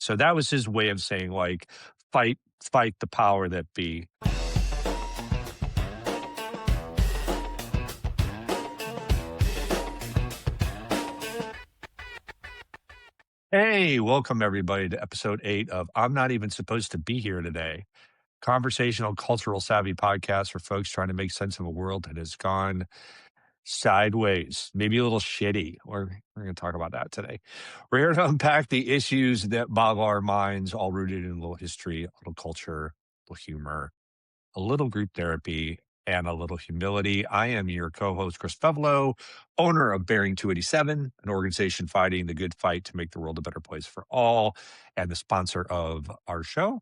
So that was his way of saying, like, fight the power that be. Hey, welcome everybody to episode 8 of I'm Not Even Supposed to Be Here Today. Conversational, cultural savvy podcast for folks trying to make sense of a world that has gone sideways, maybe a little shitty. We're going to talk about that today. We're here to unpack the issues that boggle our minds, all rooted in a little history, a little culture, a little humor, a little group therapy, and a little humility. I am your co-host, Chris Fevelo, owner of Bearing 287, an organization fighting the good fight to make the world a better place for all, and the sponsor of our show.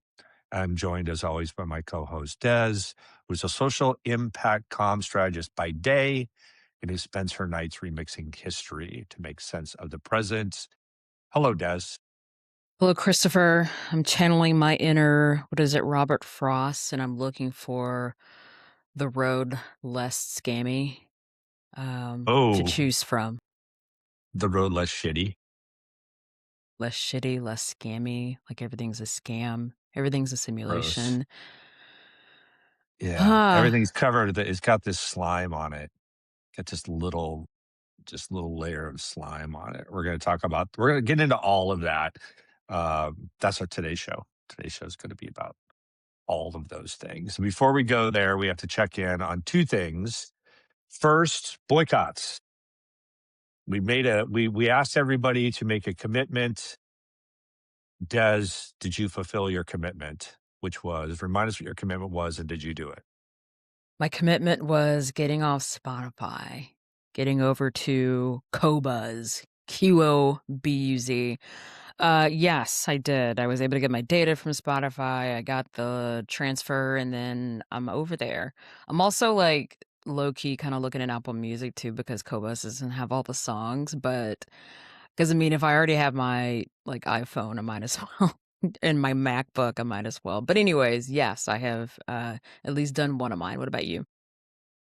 I'm joined, as always, by my co-host, Des, who's a social impact comm strategist by day and who spends her nights remixing history to make sense of the present. Hello, Des. Hello, Christopher. I'm channeling my inner, Robert Frost, and I'm looking for the road less scammy to Oh, choose from. the road less shitty. Less shitty, less scammy, like everything's a scam, everything's a Gross. simulation. Yeah, Ah, everything's covered. It's got this slime on it. Got this just little layer of slime on it. We're going to get into all of that. That's what today's show. Today's show is going to be about all of those things. Before we go there, we have to check in on two things. First, boycotts. We asked everybody to make a commitment. Des, did you fulfill your commitment? Which was, remind us what your commitment was, and did you do it? my commitment was getting off Spotify, getting over to Qobuz, Qobuz. Yes, I did. I was able to get my data from Spotify. I got the transfer and then I'm over there. I'm also like low key kind of looking at Apple Music too because Qobuz doesn't have all the songs, but because I mean, if I already have my like iPhone, I might as well. And my MacBook, I might as well. But anyways, yes, I have at least done one of mine. What about you?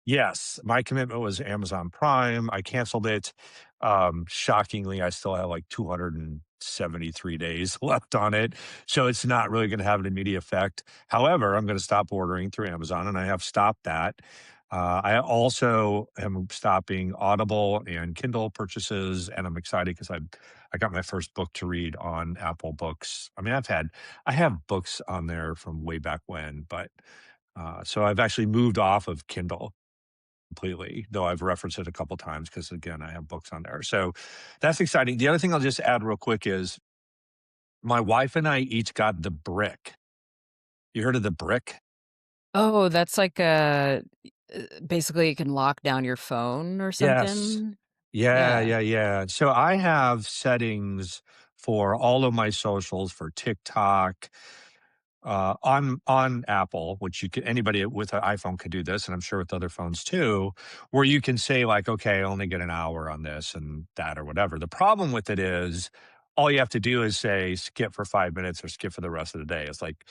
Yes, my commitment was Amazon Prime. I canceled it. Shockingly, I still have like 273 days left on it. So it's not really going to have an immediate effect. However, I'm going to stop ordering through Amazon, and I have stopped that. I also am stopping Audible and Kindle purchases, and I'm excited because I got my first book to read on Apple Books. I mean, I have books on there from way back when, but so I've actually moved off of Kindle completely, though I've referenced it a couple times because, again, I have books on there. So that's exciting. The other thing I'll just add real quick is my wife and I each got the brick. You heard of the brick? Oh, that's like basically you can lock down your phone or Yes. something. Yeah, Yeah. yeah, yeah. So I have settings for all of my socials for TikTok, on Apple, which you can anybody with an iPhone could do this, and I'm sure with other phones too, where you can say like, okay, I only get an hour on this and that or whatever. The problem with it is all you have to do is say skip for 5 minutes or skip for the rest of the day. It's like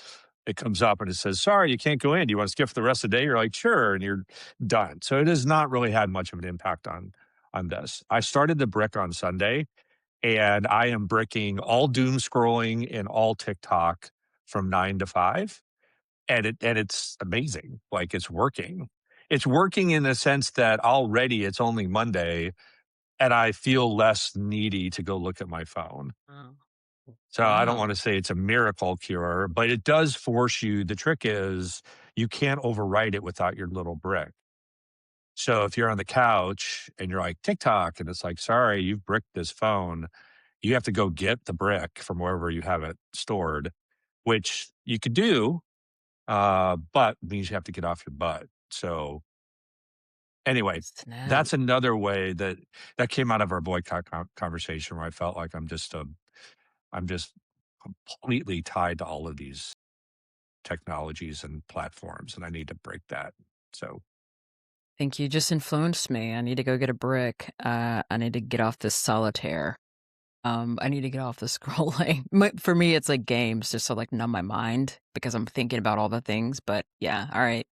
it comes up and it says, sorry, you can't go in. Do you want to skip for the rest of the day? You're like, sure, and you're done. So it has not really had much of an impact on this. I started the brick on Sunday and I am bricking all doom scrolling and all TikTok from 9 to 5, and it's amazing. Like it's working. It's working in the sense that already it's only Monday, and I feel less needy to go look at my phone. Oh, So I don't wow. want to say it's a miracle cure, but it does force you. The trick is you can't overwrite it without your little brick. So if you're on the couch and you're like TikTok, and it's like, sorry, you've bricked this phone, you have to go get the brick from wherever you have it stored, which you could do, but means you have to get off your butt. So anyway, Snap. that's another way that came out of our boycott conversation where I felt like I'm just completely tied to all of these technologies and platforms, and I need to break that. So Thank you. Just influenced me. I need to go get a brick. I need to get off this solitaire. I need to get off the scrolling. For me, it's like games, just to like numb my mind because I'm thinking about all the things. But yeah, all right.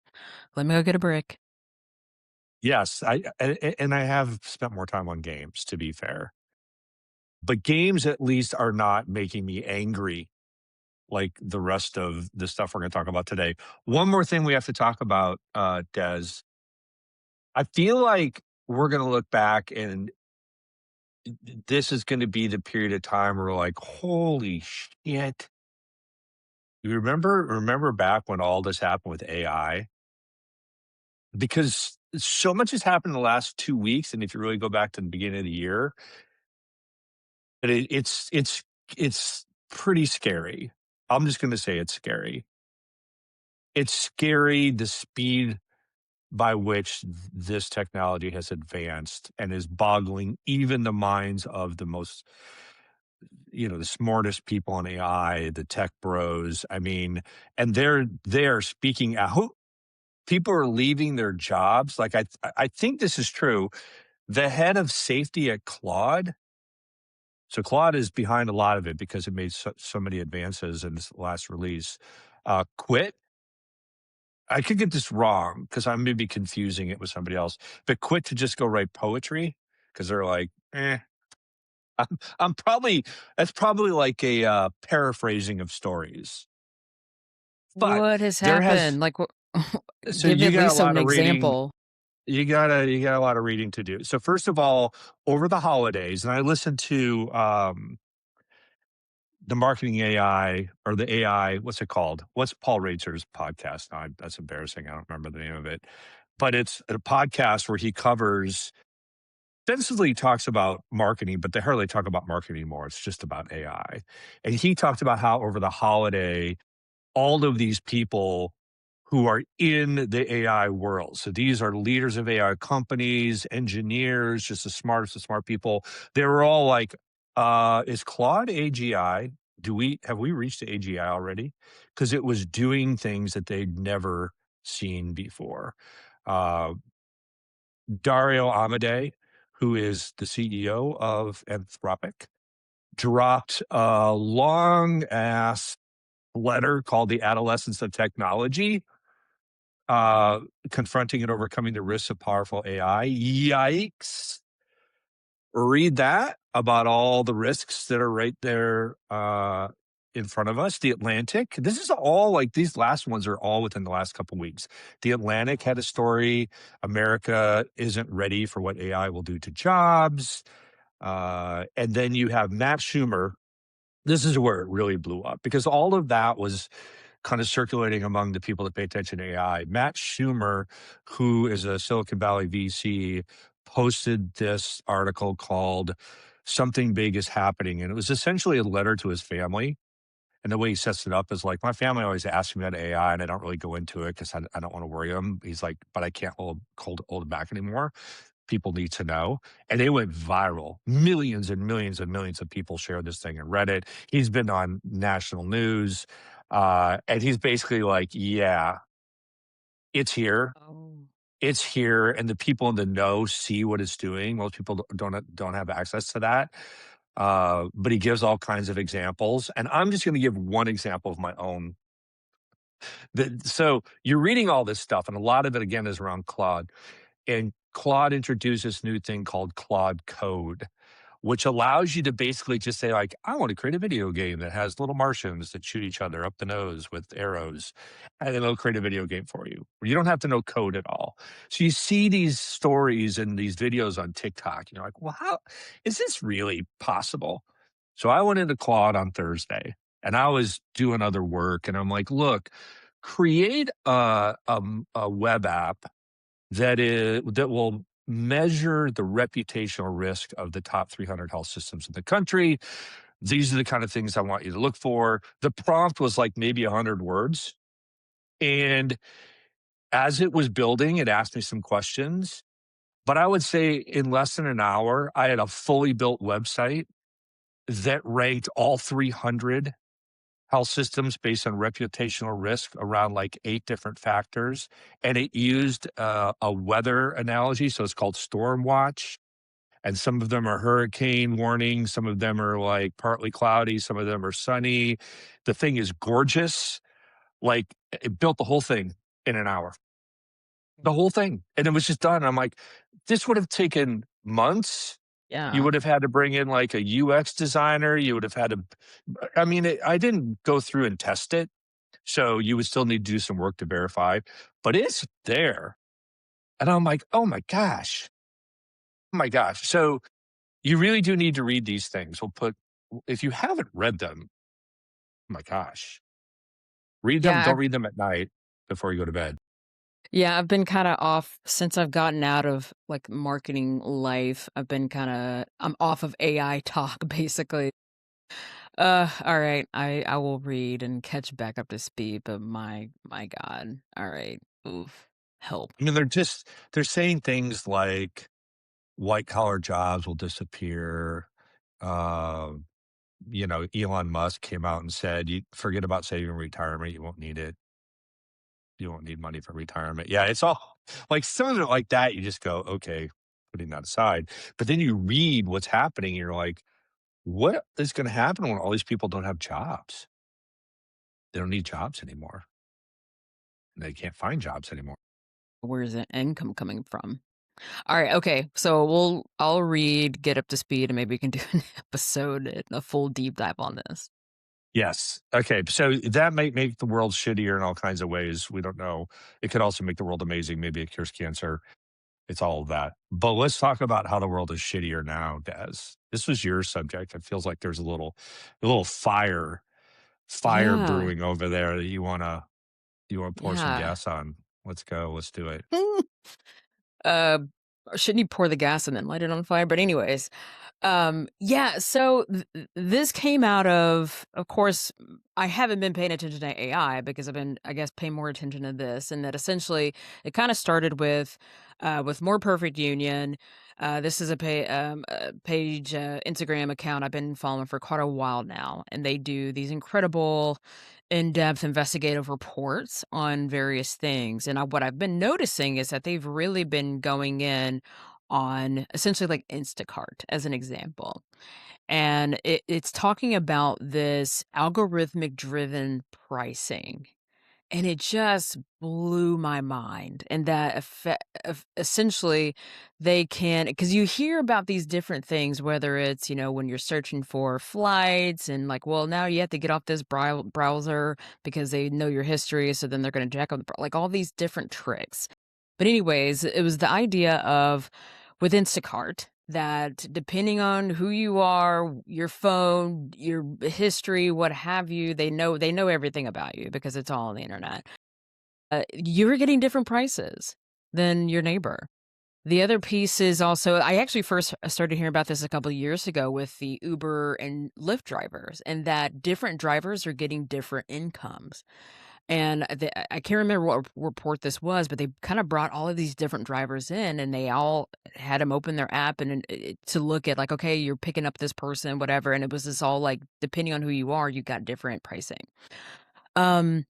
Let me go get a brick. yes, and I have spent more time on games, to be fair, but games at least are not making me angry. like the rest of the stuff we're going to talk about today. One more thing we have to talk about, Des. I feel like we're going to look back and this is going to be the period of time where we're like, holy shit. You remember back when all this happened with AI? Because so much has happened in the last 2 weeks. And if you really go back to the beginning of the year, but it's pretty scary. I'm just going to say it's scary. It's scary the speed by which this technology has advanced and is boggling even the minds of the most, the smartest people in AI, the tech bros. I mean, and they're speaking out. People are leaving their jobs. Like I think this is true. The head of safety at Claude. So Claude is behind a lot of it because it made so many advances in this last release. Quit. I could get this wrong because I may be confusing it with somebody else, but quit to just go write poetry because they're like, I'm probably, that's probably like a paraphrasing of stories. But What has there has, happened? Like, so give you at got a least lot an of reading. example. You got a lot of reading to do. So first of all, over the holidays, and I listened to the marketing AI or the AI, what's it called? What's Paul Reitzer's podcast? No, that's embarrassing. I don't remember the name of it, but it's a podcast where he covers extensively talks about marketing, but they hardly talk about marketing anymore. It's just about AI. And he talked about how over the holiday, all of these people who are in the AI world. So these are leaders of AI companies, engineers, just the smartest of smart people. They were all like, is Claude AGI? Have we reached the AGI already? Because it was doing things that they'd never seen before. Uh, Dario Amodei, who is the CEO of Anthropic, dropped a long ass letter called The Adolescence of Technology, confronting and overcoming the risks of powerful AI. Yikes. Read that about all the risks that are right there in front of us. The Atlantic, this is all like these last ones are all within the last couple weeks. The Atlantic had a story. America isn't ready for what AI will do to jobs. And then you have Matt Schumer. This is where it really blew up because all of that was kind of circulating among the people that pay attention to AI. Matt Schumer, who is a Silicon Valley VC, posted this article called Something Big is Happening. And it was essentially a letter to his family. And the way he sets it up is like, my family always asks me about AI and I don't really go into it because I don't want to worry them. He's like, but I can't hold it back anymore. People need to know. And they went viral. Millions and millions and millions of people shared this thing and read it. He's been on national news. And he's basically like, yeah, it's here. Oh. It's here. And the people in the know see what it's doing. Most people don't have access to that. But he gives all kinds of examples. And I'm just going to give one example of my own. So you're reading all this stuff, and a lot of it, again, is around Claude. And Claude introduced this new thing called Claude Code, which allows you to basically just say, like, I want to create a video game that has little Martians that shoot each other up the nose with arrows, and then it'll create a video game for you. You don't have to know code at all. So you see these stories and these videos on TikTok, and you're like, well, how is this really possible? So I went into Claude on Thursday, and I was doing other work, and I'm like, look, create a web app that will measure the reputational risk of the top 300 health systems in the country. These are the kind of things I want you to look for. The prompt was like maybe 100 words. And as it was building, it asked me some questions. But I would say in less than an hour, I had a fully built website that ranked all 300 health systems based on reputational risk around like 8 different factors. And it used a weather analogy. So it's called Storm Watch. And some of them are hurricane warnings. Some of them are like partly cloudy. Some of them are sunny. The thing is gorgeous. Like it built the whole thing in an hour, the whole thing. And it was just done. I'm like, this would have taken months, You Yeah. would have had to bring in like a UX designer. You would have had to, I mean, I didn't go through and test it. So you would still need to do some work to verify, but it's there. And I'm like, oh my gosh. Oh my gosh. So you really do need to read these things. If you haven't read them, oh my gosh, read them. Yeah, Don't read them at night before you go to bed. yeah, I've been kinda off since I've gotten out of, like, marketing life. I'm off of AI talk, basically. Alright, I will read and catch back up to speed, but my god. Alright. Oof. Help. I mean, they're saying things like white collar jobs will disappear. Uh, Elon Musk came out and said, "You forget about saving retirement. You won't need it. You won't need money for retirement." Yeah, it's all like some of it like that. You just go, okay, putting that aside. But then you read what's happening, and you're like, what is going to happen when all these people don't have jobs? They don't need jobs anymore. They can't find jobs anymore. Where's the income coming from? Alright, okay, so I'll read, get up to speed, and maybe we can do an episode and a full deep dive on this. Yes. Okay. So that might make the world shittier in all kinds of ways. We don't know. It could also make the world amazing. Maybe it cures cancer. It's all of that. But let's talk about how the world is shittier now, Des. This was your subject. It feels like there's a little fire Yeah, brewing over there that you wanna pour some yeah. gas on. Let's go. Let's do it. Uh, shouldn't you pour the gas and then light it on fire? But anyways, yeah, so this came out of course, I haven't been paying attention to AI because I've been, I guess, paying more attention to this, and that essentially it kind of started with More Perfect Union. This is a page Instagram account I've been following for quite a while now, and they do these incredible in-depth investigative reports on various things. And what I've been noticing is that they've really been going in on essentially like Instacart as an example. And it's talking about this algorithmic driven pricing. And it just blew my mind. And that essentially they can, because you hear about these different things, whether it's, when you're searching for flights and like, well, now you have to get off this browser because they know your history. So then they're going to jack up like all these different tricks. But, anyways, it was the idea of with Instacart that depending on who you are, your phone, your history, what have you, they know everything about you because it's all on the internet. You're getting different prices than your neighbor. The other piece is also I actually first started hearing about this a couple of years ago with the Uber and Lyft drivers, and that different drivers are getting different incomes. And I can't remember what report this was, but they kind of brought all of these different drivers in, and they all had them open their app to look at like, okay, you're picking up this person, whatever. And it was this all like, depending on who you are, you got different pricing. Um,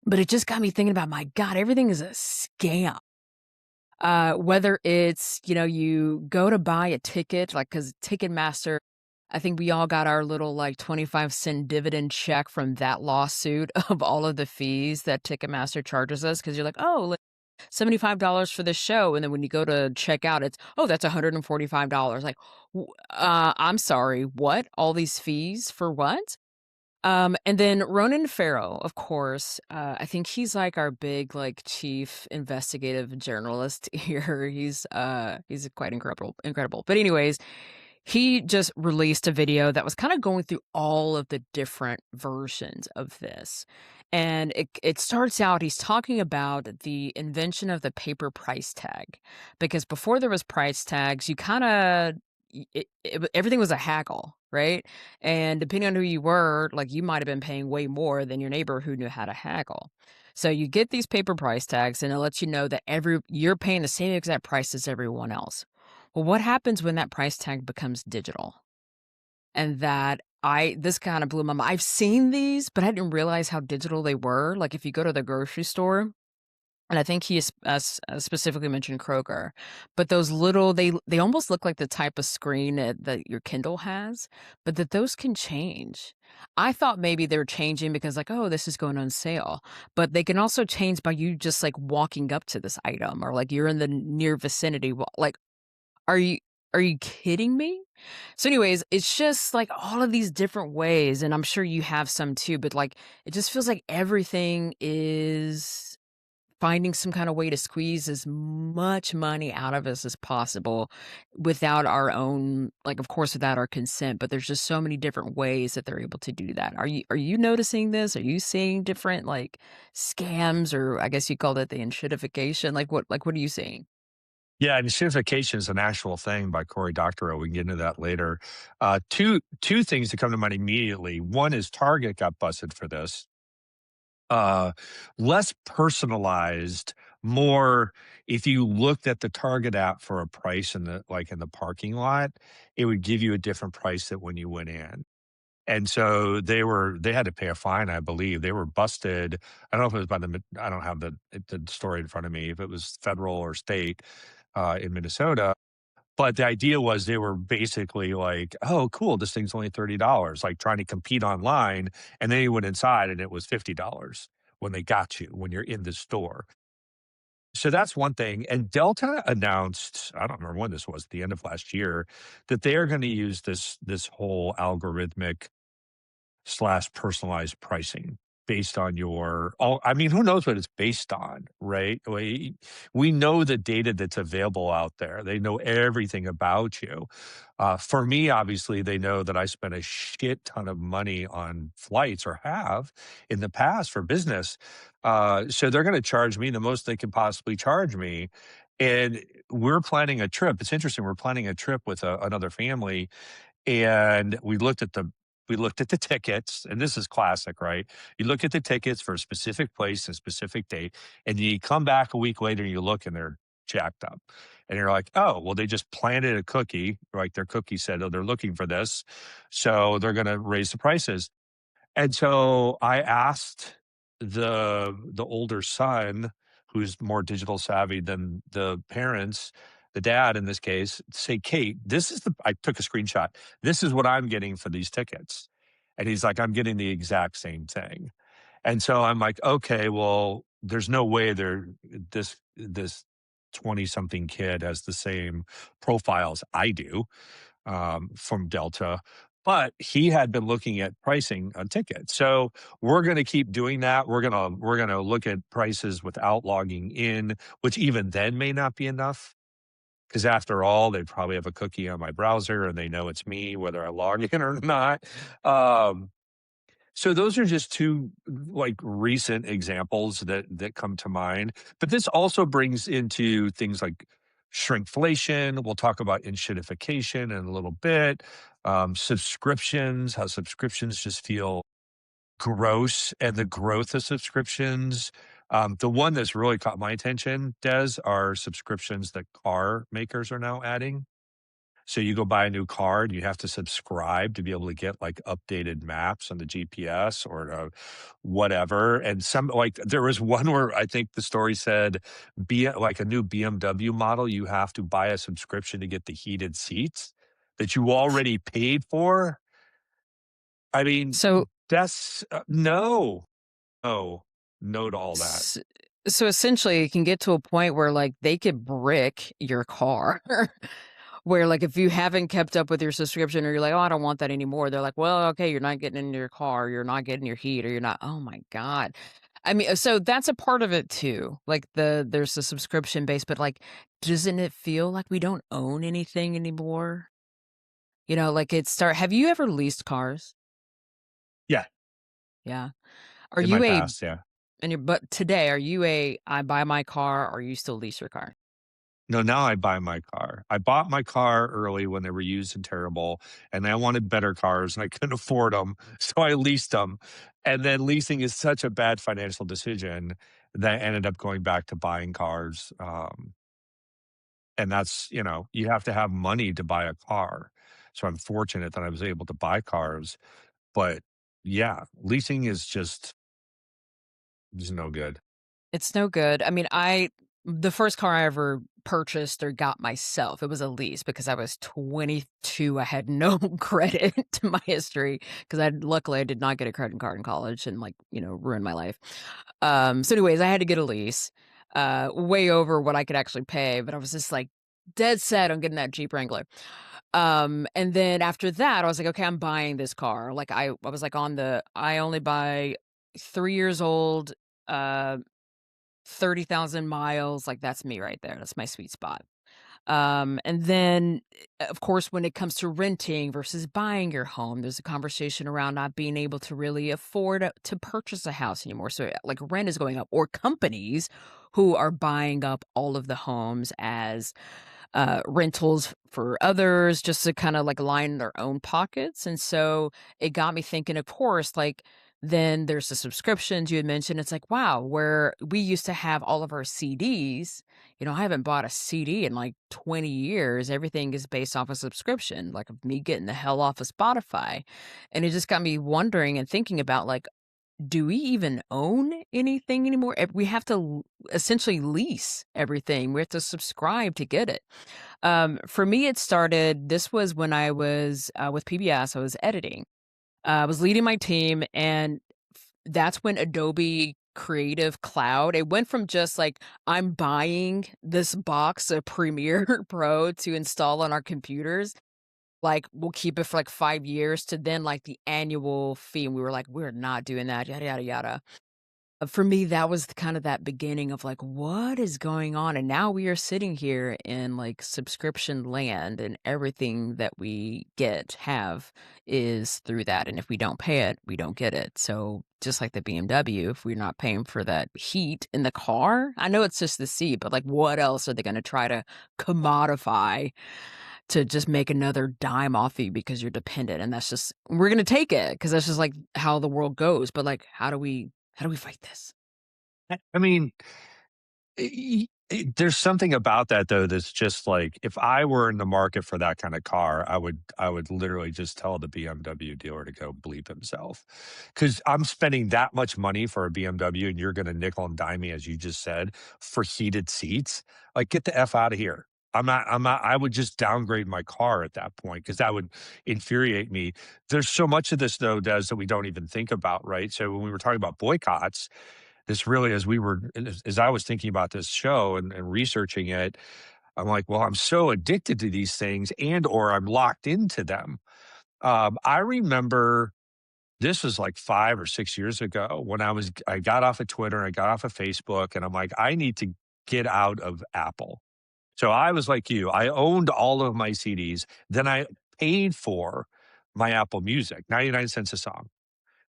but it just got me thinking about, my God, everything is a scam. Whether it's, you go to buy a ticket, like, because Ticketmaster, I think we all got our little like 25-cent dividend check from that lawsuit of all of the fees that Ticketmaster charges us. Cause you're like, oh, like $75 for this show. And then when you go to check out, it's, oh, that's $145. Like, I'm sorry, what? All these fees for what? And then Ronan Farrow, of course, I think he's like our big like chief investigative journalist here. He's quite incredible. But anyways, he just released a video that was kind of going through all of the different versions of this. And it starts out, he's talking about the invention of the paper price tag. Because before there was price tags, you kind of everything was a haggle, right? And depending on who you were, like you might have been paying way more than your neighbor who knew how to haggle. So you get these paper price tags and it lets you know that you're paying the same exact price as everyone else. Well, what happens when that price tag becomes digital? And that this kind of blew my mind. I've seen these, but I didn't realize how digital they were. Like if you go to the grocery store, and I think he specifically mentioned Kroger, but those little they almost look like the type of screen that your Kindle has, but that those can change. I thought maybe they were changing because like, oh, this is going on sale, but they can also change by you just like walking up to this item or like you're in the near vicinity. Like, are you? are you kidding me? So anyways, it's just like all of these different ways, and I'm sure you have some too, but like it just feels like everything is finding some kind of way to squeeze as much money out of us as possible without our own, like, of course, without our consent, but there's just so many different ways that they're able to do that. Are you noticing this? Are you seeing different, like, scams, or I guess you called it the shittification? What are you seeing? Yeah, and shittification is an actual thing by Cory Doctorow. We can get into that later. Two things that come to mind immediately. One is Target got busted for this. Uh, Less personalized, more if you looked at the Target app for a price in the parking lot, it would give you a different price than when you went in. And so they had to pay a fine, I believe. They were busted. I don't know if it was by I don't have the story in front of me, if it was federal or state, in Minnesota. But the idea was they were basically like, "Oh, cool, this thing's only $30," like trying to compete online, and then you went inside and it was $50 when they got you, when you're in the store. So that's one thing, and Delta announced, I don't remember when this was, at the end of last year, that they are gonna use this whole algorithmic slash personalized pricing based on your all. I mean, who knows what it's based on, right? We know the data that's available out there. They know everything about you. For me, obviously, they know that I spent a shit ton of money on flights, or have in the past, for business. So they're going to charge me the most they can possibly charge me. And we're planning a trip. It's interesting. We're planning a trip with another family, and we looked at the tickets, and this is classic, right? You look at the tickets for a specific place and specific date, and you come back a week later and you look and they're jacked up. And you're like, "Oh, well, they just planted a cookie," like their cookie said, "Oh, they're looking for this, so they're gonna raise the prices." And so I asked the older son, who's more digital savvy than the parents, the dad in this case, say, "Kate, this is the," I took a screenshot, "This is what I'm getting for these tickets." And he's like, "I'm getting the exact same thing." And so I'm like, "Okay, well, there's no way this 20 something kid has the same profiles I do, from Delta." But he had been looking at pricing on tickets. So we're going to keep doing that. We're gonna look at prices without logging in, which even then may not be enough. Because after all, they probably have a cookie on my browser and they know it's me, whether I log in or not. Um, so those are just two, like, recent examples that come to mind. But this also brings into things like shrinkflation. We'll talk about shittification in a little bit. Subscriptions, how subscriptions just feel gross, and the growth of subscriptions. The one that's really caught my attention, Des, are subscriptions that car makers are now adding. So you go buy a new car and you have to subscribe to be able to get, like, updated maps on the GPS, or whatever. And some, like, there was one where I think the story said, like a new BMW model, you have to buy a subscription to get the heated seats that you already paid for. I mean, So that's no, no, no to all that. s so essentially, it can get to a point where, like, they could brick your car. Where, like, if you haven't kept up with your subscription, or you're like, "Oh, I don't want that anymore," they're like, "Well, okay, you're not getting into your car, you're not getting your heat, or you're not." Oh my god. I mean, so that's a part of it too. Like, there's a subscription base, but, like, doesn't it feel like we don't own anything anymore? Like, have you ever leased cars? Yeah, Yeah. Are in my you a past, yeah. but today, are you a, "I buy my car," or you still lease your car? No, now I buy my car. I bought my car early when they were used and terrible, and I wanted better cars, and I couldn't afford them, so I leased them. And then leasing is such a bad financial decision that I ended up going back to buying cars. And that's, you have to have money to buy a car. So I'm fortunate that I was able to buy cars. But yeah, leasing is just no good. It's no good. I mean, the first car I ever purchased or got myself, it was a lease because I was 22. I had no credit to my history because luckily I did not get a credit card in college and, like, ruin my life. So anyways, I had to get a lease, way over what I could actually pay, but I was just like, dead set on getting that Jeep Wrangler. And then after that, I was like, "Okay, I'm buying this car." Like, I was, like, on the I only buy 3 years old, uh, 30,000 miles, like, that's me right there, that's my sweet spot. And then, of course, when it comes to renting versus buying your home, there's a conversation around not being able to really afford to purchase a house anymore. So, like, rent is going up, or companies who are buying up all of the homes as rentals for others just to kind of like line their own pockets. And so it got me thinking, of course, like, then there's the subscriptions you had mentioned. It's like, wow, where we used to have all of our CDs, I haven't bought a CD in like 20 years. Everything is based off a subscription, like of me getting the hell off of Spotify. And it just got me wondering and thinking about, like, do we even own anything anymore? We have to essentially lease everything. We have to subscribe to get it. For me, it started, this was when I was with PBS, I was editing. I was leading my team, and that's when Adobe Creative Cloud, it went from just like, I'm buying this box of Premiere Pro to install on our computers. Like, we'll keep it for like 5 years, to then like the annual fee. And we were like, we're not doing that, yada, yada, yada. For me, that was kind of that beginning of like, what is going on? And now we are sitting here in like subscription land, and everything that we have is through that. And if we don't pay it, we don't get it. So just like the BMW, if we're not paying for that heat in the car, I know it's just the seat, but like, what else are they going to try to commodify to just make another dime off you because you're dependent? And that's just, we're going to take it because that's just like how the world goes. But like, how do we fight this? I mean, there's something about that though that's just like, if I were in the market for that kind of car, I would literally just tell the BMW dealer to go bleep himself, because I'm spending that much money for a BMW, and you're going to nickel and dime me, as you just said, for heated seats. Like, get the f out of here. I'm not. I would just downgrade my car at that point, because that would infuriate me. There's so much of this though, Des, that we don't even think about, right? So when we were talking about boycotts, this really, as I was thinking about this show and researching it, I'm like, well, I'm so addicted to these things, and or I'm locked into them. I remember this was like 5 or 6 years ago, when I got off of Twitter and I got off of Facebook, and I'm like, I need to get out of Apple. So I was like you, I owned all of my CDs. Then I paid for my Apple Music, 99 cents a song.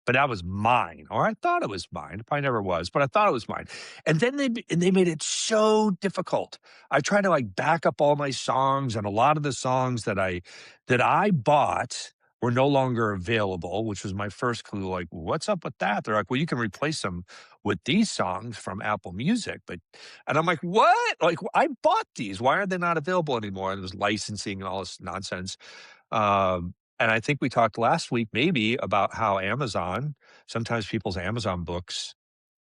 But that was mine, or I thought it was mine. It probably never was, but I thought it was mine. And then they made it so difficult. I tried to like back up all my songs, and a lot of the songs that I bought were no longer available, which was my first clue. Like, what's up with that? They're like, well, you can replace them with these songs from Apple Music, and I'm like, what? Like, I bought these. Why are they not available anymore? And it was licensing and all this nonsense. And I think we talked last week maybe about how Amazon, sometimes people's Amazon books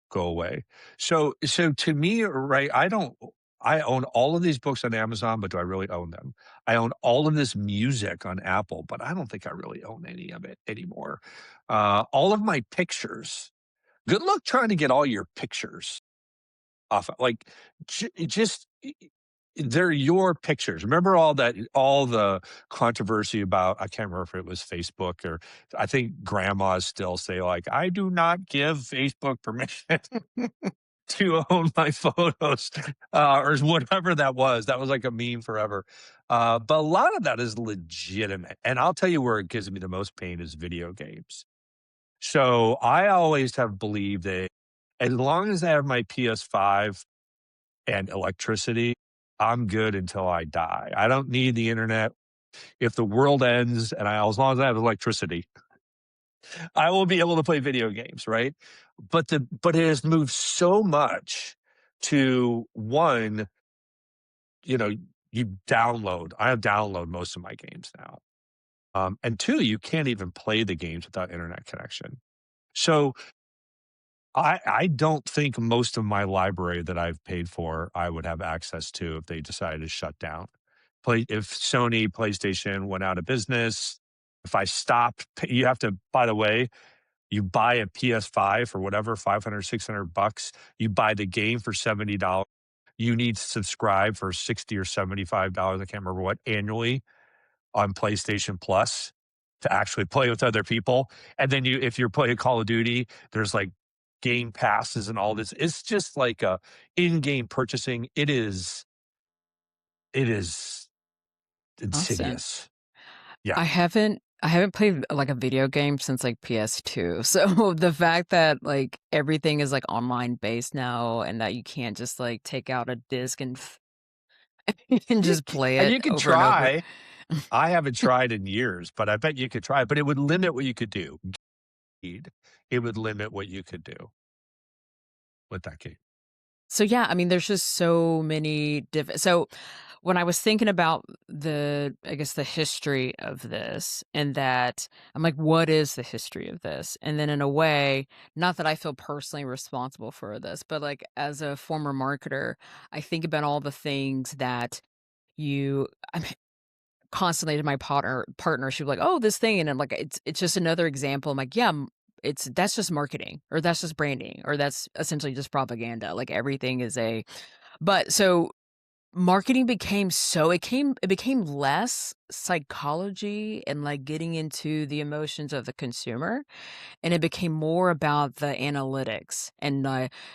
go away. So to me, right, I own all of these books on Amazon, but do I really own them? I own all of this music on Apple, but I don't think I really own any of it anymore. All of my pictures. Good luck trying to get all your pictures off. Like, just they're your pictures. Remember all the controversy about, I can't remember if it was Facebook, or I think grandmas still say like, I do not give Facebook permission to own my photos, or whatever that was. That was like a meme forever. But a lot of that is legitimate. And I'll tell you where it gives me the most pain is video games. So I always have believed that as long as I have my PS5 and electricity, I'm good until I die. I don't need the internet. If the world ends, as long as I have electricity, I will be able to play video games, right? But it has moved so much to one, you know, you download. I have download most of my games now. And two, you can't even play the games without internet connection. So I don't think most of my library that I've paid for, I would have access to if they decided to shut down. If Sony PlayStation went out of business, if I stopped, you have to, by the way, you buy a PS5 for whatever, 500, $600. You buy the game for $70. you need to subscribe for 60 or $75, I can't remember what, annually on PlayStation Plus to actually play with other people. And then if you're playing Call of Duty, there's like game passes and all this. It's just like a in-game purchasing. It is Constant. insidious. Yeah. I haven't played like a video game since like PS2. So the fact that like everything is like online based now and that you can't just like take out a disc and and just play And it you could over and over. try. I haven't tried in years, but I bet you could try. But it would limit what you could do. It would limit what you could do with that game. So yeah, I mean, there's just so many different. So when I was thinking about I guess the history of this, and that I'm like, what is the history of this? And then in a way, not that I feel personally responsible for this, but like as a former marketer, I think about all the things that I mean, constantly to my partner, she was like, oh, this thing. And I'm like, it's just another example. I'm like, yeah, that's just marketing or that's just branding or that's essentially just propaganda. Like everything is but so marketing it became less psychology and like getting into the emotions of the consumer, and it became more about the analytics and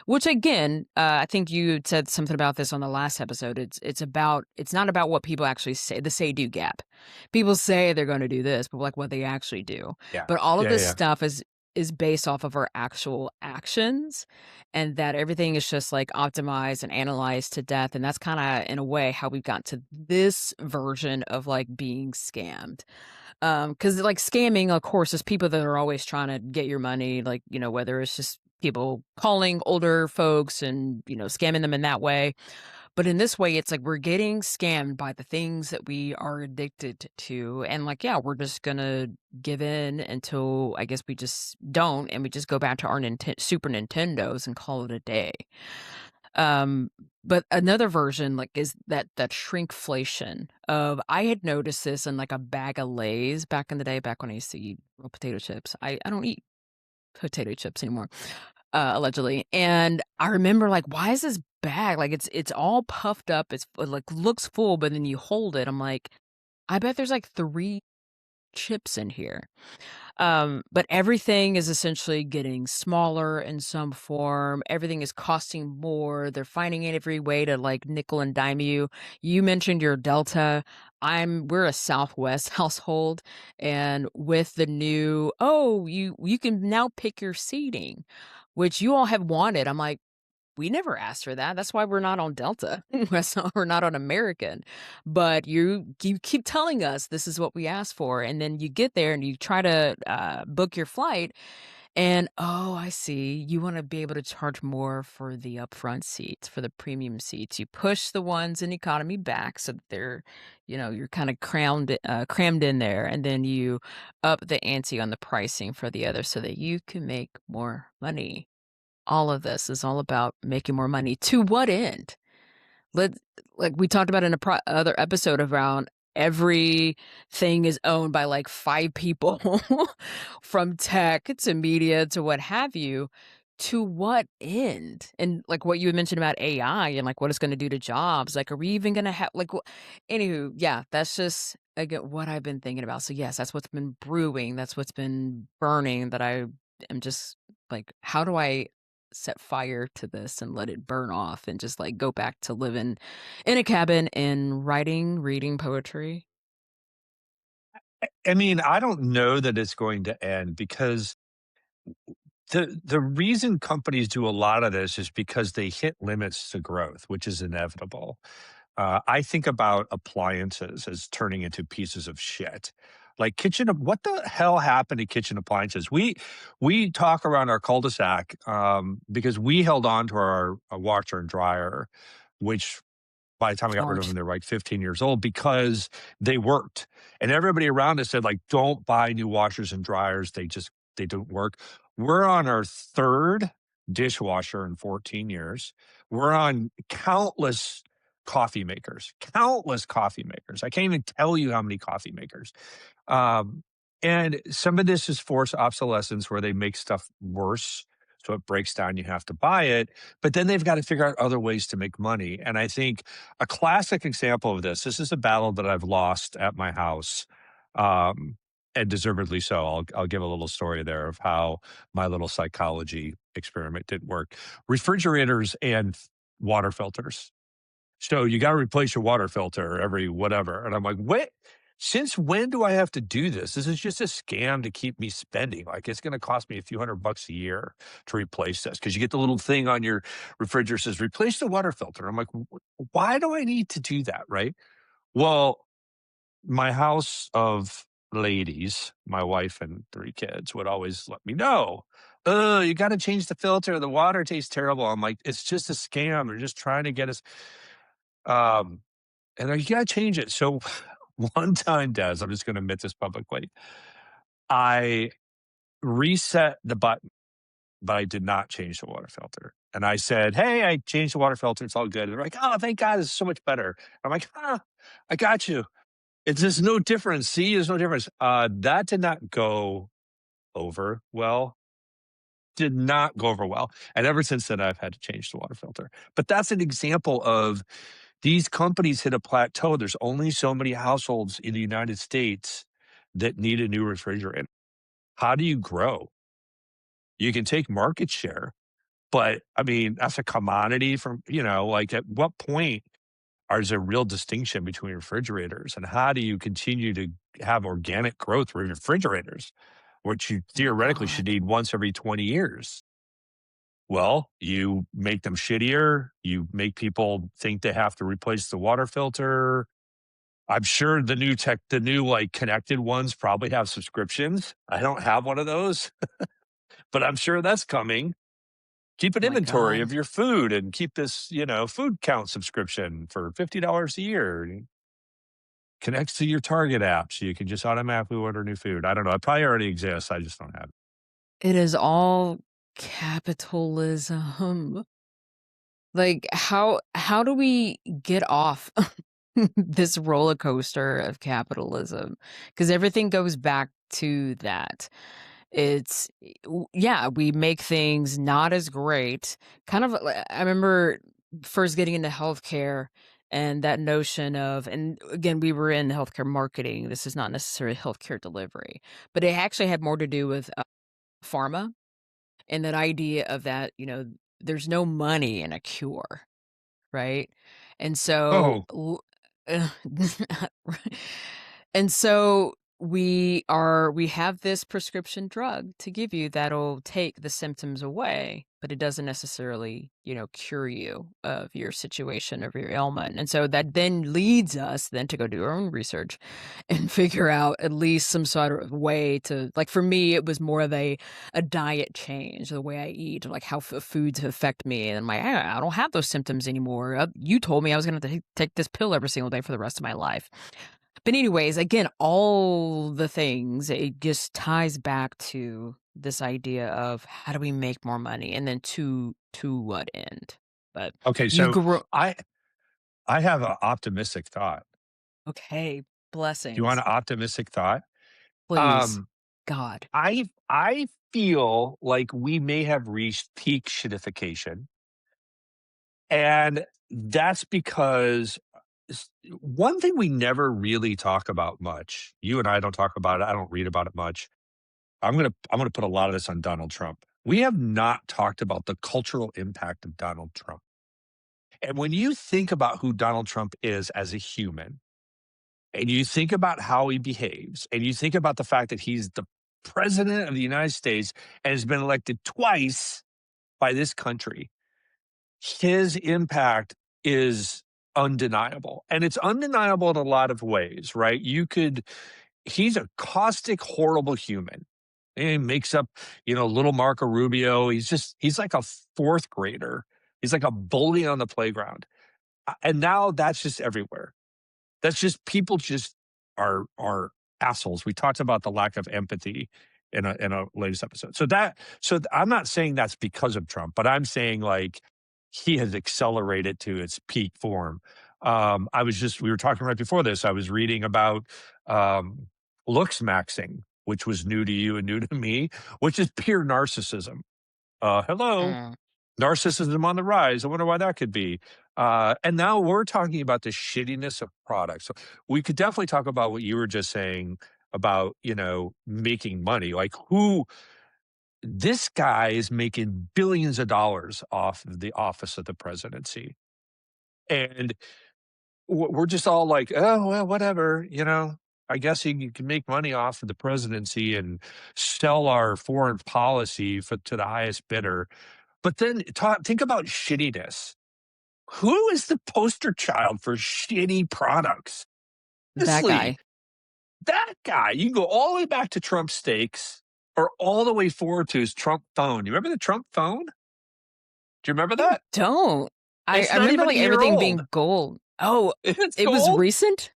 which again, I think you had said something about this on the last episode. It's not about what people actually say, the say do gap. People say they're going to do this, but like what they actually do. Yeah. But all of Yeah. this Yeah. stuff is based off of our actual actions, and that everything is just like optimized and analyzed to death. And that's kind of in a way how we've got to this version of like being scammed. Because like scamming, of course, is people that are always trying to get your money, like, whether it's just people calling older folks and, scamming them in that way. But in this way, it's like we're getting scammed by the things that we are addicted to. And like, yeah, we're just gonna give in until I guess we just don't, and we just go back to our Super Nintendos and call it a day. Um, but another version, like, is that shrinkflation of I had noticed this in like a bag of Lay's back in the day, back when I used to eat real potato chips. I don't eat potato chips anymore, allegedly. And I remember like, why is this bag like it's all puffed up? It like looks full, but then you hold it. I'm like, I bet there's like 3 chips in here. But everything is essentially getting smaller in some form. Everything is costing more. They're finding every way to like nickel and dime you. You mentioned your Delta. We're a Southwest household, and with the new, oh, you can now pick your seating, which you all have wanted. I'm like, we never asked for that. That's why we're not on Delta. That's why we're not on American. But you keep telling us this is what we asked for, and then you get there and you try to book your flight, and oh, I see. You want to be able to charge more for the upfront seats, for the premium seats. You push the ones in economy back so that they're, you're kind of crammed in there, and then you up the ante on the pricing for the others so that you can make more money. All of this is all about making more money. To what end? Let Like we talked about in a other episode around everything is owned by like 5 people, from tech to media to what have you. To what end? And like what you had mentioned about AI and like what it's going to do to jobs. Like, are we even going to have like? Anywho, yeah, that's just again what I've been thinking about. So yes, that's what's been brewing. That's what's been burning. That I am just like, how do I set fire to this and let it burn off and just like go back to living in a cabin and reading poetry? I mean, I don't know that it's going to end because the reason companies do a lot of this is because they hit limits to growth, which is inevitable. I think about appliances as turning into pieces of shit. Like what the hell happened to kitchen appliances? We talk around our cul-de-sac because we held on to our washer and dryer, which by the time we got rid of them, Smart. they were like 15 years old because they worked. And everybody around us said, like, don't buy new washers and dryers. They don't work. We're on our third dishwasher in 14 years. We're on countless coffee makers, countless coffee makers. I can't even tell you how many coffee makers. Um, and some of this is forced obsolescence where they make stuff worse So it breaks down, you have to buy it. But then they've got to figure out other ways to make money. And I think a classic example of this is a battle that I've lost at my house. Um, and deservedly so. I'll give a little story there of how my little psychology experiment didn't work. Refrigerators and water filters. So you got to replace your water filter every whatever. And I'm like, what? Since when do I have to do this? This is just a scam to keep me spending. Like it's going to cost me a few $100 a year to replace this because you get the little thing on your refrigerator says replace the water filter. I'm like, why do I need to do that? Right. Well, my house of ladies, my wife and 3 kids would always let me know. Oh, you got to change the filter. The water tastes terrible. I'm like, it's just a scam. They're just trying to get us. Um, and you gotta change it. So one time, Des, I'm just gonna admit this publicly. I reset the button, but I did not change the water filter. And I said, "Hey, I changed the water filter. It's all good." And they're like, "Oh, thank God, it's so much better." I'm like, I got you. It's just no difference. See, there's no difference." That did not go over well. Did not go over well. And ever since then, I've had to change the water filter. But that's an example of these companies hit a plateau. There's only so many households in the United States that need a new refrigerator. How do you grow? You can take market share, but I mean, that's a commodity from, like at what point is there real distinction between refrigerators and how do you continue to have organic growth with refrigerators, which you Oh theoretically should God. need once every 20 years? Well, you make them shittier. You make people think they have to replace the water filter. I'm sure the new like connected ones probably have subscriptions. I don't have one of those, but I'm sure that's coming. Keep an Oh my inventory God. of your food and keep this, food count subscription for $50 a year. And connects to your Target app so you can just automatically order new food. I don't know. It probably already exists. I just don't have it. It is all capitalism. Like how do we get off this roller coaster of capitalism? Because everything goes back to that. It's yeah, we make things not as great. Kind of I remember first getting into healthcare and that notion of, and again, we were in healthcare marketing. This is not necessarily healthcare delivery, but it actually had more to do with pharma and that idea of that, there's no money in a cure, right? And so Oh, and so we have this prescription drug to give you that'll take the symptoms away, but it doesn't necessarily, cure you of your situation, of your ailment. And so that then leads us then to go do our own research and figure out at least some sort of way to, like, for me, it was more of a diet change, the way I eat, like how foods affect me. And I'm like, I don't have those symptoms anymore. You told me I was going to take this pill every single day for the rest of my life. But anyways, again, all the things, it just ties back to this idea of how do we make more money and then to what end? But okay. you So grow I I have an optimistic thought. okay, Do you want blessings. an optimistic thought? Please. Um, God. I feel like we may have reached peak shittification, and that's because one thing we never really talk about much. You and I don't talk about it. I don't read about it much. I'm gonna put a lot of this on Donald Trump. We have not talked about the cultural impact of Donald Trump. And when you think about who Donald Trump is as a human, and you think about how he behaves, and you think about the fact that he's the president of the United States and has been elected twice by this country, his impact is undeniable. And it's undeniable in a lot of ways, right? He's a caustic, horrible human. And he makes up, little Marco Rubio. He's like a fourth grader. He's like a bully on the playground. And now that's just everywhere. That's just people just are assholes. We talked about the lack of empathy in a latest episode. I'm not saying that's because of Trump, but I'm saying like he has accelerated to its peak form. We were talking right before this. I was reading about um, looks maxing, which was new to you and new to me, which is pure narcissism. Hello. Mm. Narcissism on the rise. I wonder why that could be. And now we're talking about the shittiness of products. So we could definitely talk about what you were just saying about, making money. Like this guy is making billions of dollars off of the office of the presidency. And we're just all like, oh, well, whatever, I guess you can make money off of the presidency and sell our foreign policy to the highest bidder. But then think about shittiness. Who is the poster child for shitty products? That Honestly, guy. that guy. You can go all the way back to Trump steaks or all the way forward to his Trump phone. You remember the Trump phone? Do you remember I that? don't. I It's I not remember, even a like, year everything old. being gold. Oh, It's it was gold. recent?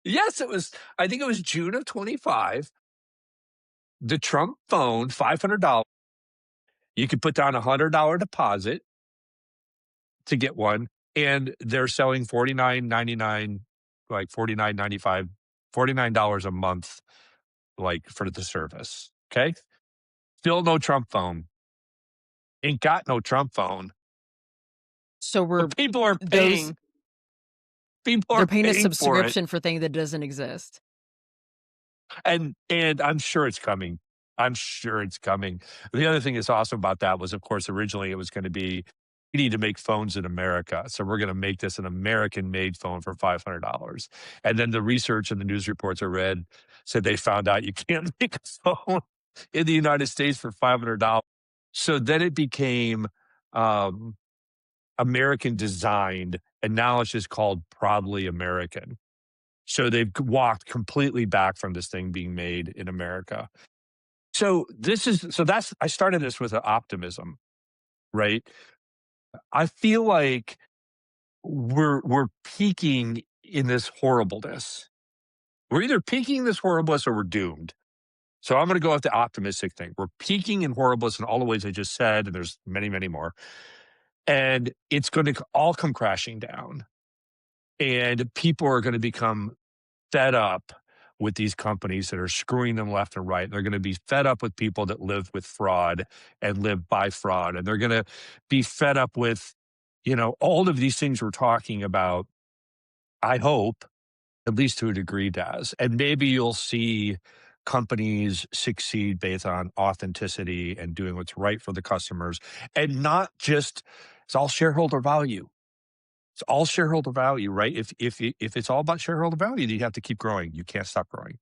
Yes, it was. I think it was June of 25. The Trump phone, $500. You could put down $100 deposit to get one, and they're selling 49.99, like 49.95, $49 a month, like for the service. Okay, still no Trump phone. Ain't got no Trump phone, So we're but people are those paying. People they're are paying a paying for it. subscription for thing that doesn't exist. And I'm sure it's coming. I'm sure it's coming. The other thing that's awesome about that was, of course, originally it was gonna be, "We need to make phones in America, so we're gonna make this an American-made phone for $500." And then the research and the news reports I read said they found out you can't make a phone in the United States for $500. So then it became, um, American designed, and now it's just called Proudly American. So they've walked completely back from this thing being made in America. So I started this with an optimism, right? I feel like we're peaking in this horribleness. We're either peaking in this horribleness or we're doomed. So I'm going to go with the optimistic thing. We're peaking in horribleness in all the ways I just said, and there's many, many more. And it's going to all come crashing down. And people are going to become fed up with these companies that are screwing them left and right. They're going to be fed up with people that live with fraud and live by fraud. And they're going to be fed up with, all of these things we're talking about. I hope, at least to a degree, does. And maybe you'll see companies succeed based on authenticity and doing what's right for the customers and not just, it's all shareholder value. It's all shareholder value, right? If it's all about shareholder value, then you have to keep growing. You can't stop growing.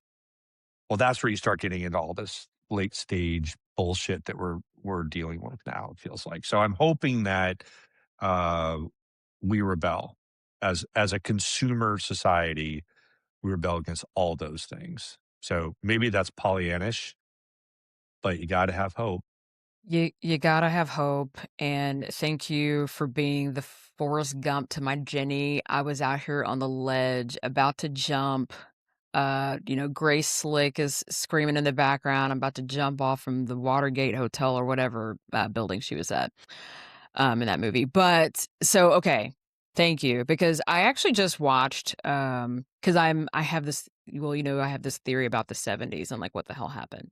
Well, that's where you start getting into all this late stage bullshit that we're dealing with now, it feels like. So I'm hoping that uh, we rebel as a consumer society. We rebel against all those things. So maybe that's Pollyannish, but you got to have hope. You gotta have hope, and thank you for being the Forrest Gump to my Jenny. I was out here on the ledge about to jump. Grace Slick is screaming in the background. I'm about to jump off from the Watergate Hotel or whatever building she was at in that movie. But so okay, thank you because I actually just watched because I have this I have this theory about the 70s and like what the hell happened.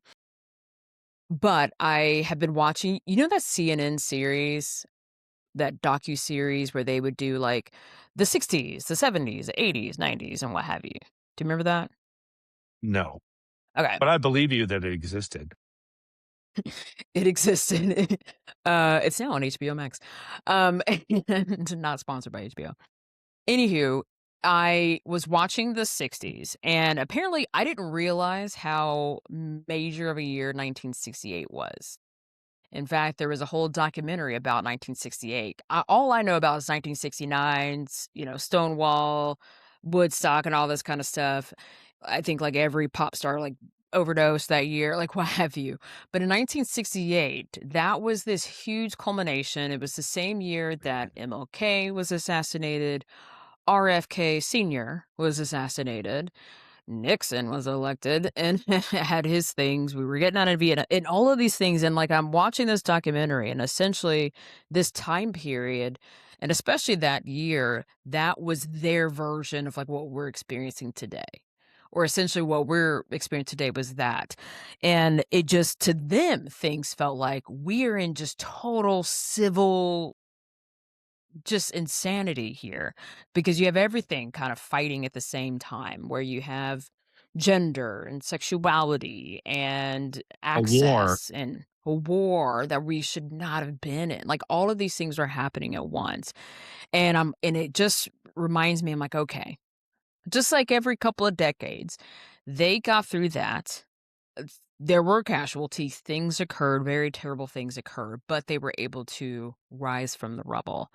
But I have been watching that CNN series, that docu-series where they would do, like, the '60s, the '70s, the '80s, '90s, and what have you. Do you remember that? No, Okay. but I believe you that it existed. It existed. It's now on HBO Max, and not sponsored by HBO. Anywho, I was watching the '60s, and apparently I didn't realize how major of a year 1968 was. In fact, there was a whole documentary about 1968. All I know about is 1969's, Stonewall, Woodstock, and all this kind of stuff. I think like every pop star like overdosed that year, like what have you. But in 1968, that was this huge culmination. It was the same year that MLK was assassinated, RFK Sr. was assassinated, Nixon was elected and had his things. We were getting out of Vietnam and all of these things. And like, I'm watching this documentary and essentially this time period, and especially that year, that was their version of like what we're experiencing today. or essentially what we're experiencing today was that. And it just to them, things felt like we're in just total civil just insanity here because you have everything kind of fighting at the same time where you have gender and sexuality and A war. access and a war that we should not have been in. Like all of these things are happening at once. And it just reminds me, I'm like, okay, just like every couple of decades, they got through that. There were casualties, things occurred, very terrible things occurred, but they were able to rise from the rubble.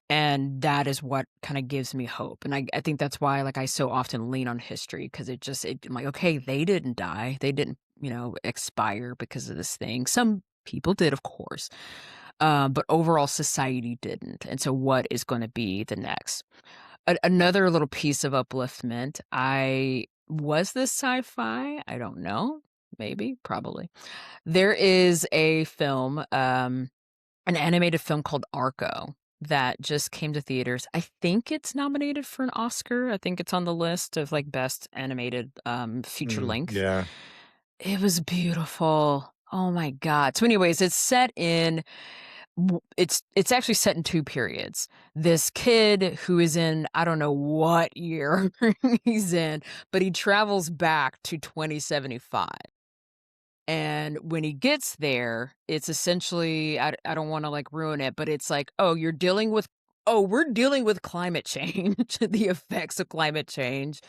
And that is what kinda gives me hope, and I think that's why, like, I so often lean on history because I'm like, "Okay, they didn't die. They didn't, expire because of this thing." Some people did, of course, but overall society didn't, and so what is gonna be the next? Another little piece of upliftment, I was this sci-fi? I don't know. Maybe, probably. There is a film, an animated film called Arco that just came to theaters. I think it's nominated for an Oscar. I think it's on the list of, like, best animated, feature length. Yeah. It was beautiful. Oh my god. So anyways, it's set in it's actually set in 2 periods. This kid who is in I don't know what year he's in, but he travels back to 2075. And when he gets there, it's essentially I don't wanna, like, ruin it, but it's like, we're dealing with climate change, the effects of climate change,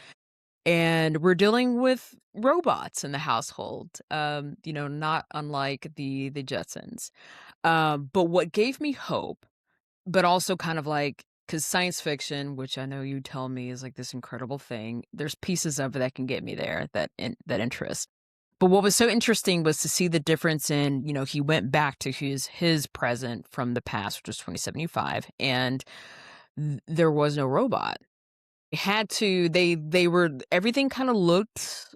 and we're dealing with robots in the household, not unlike the Jetsons. But what gave me hope, but also kind of like, because science fiction, which I know you tell me is, like, this incredible thing, there's pieces of it that can get me there that interest. But what was so interesting was to see the difference in, he went back to his present from the past, which was 2075, and there was no robot. They were everything kinda looked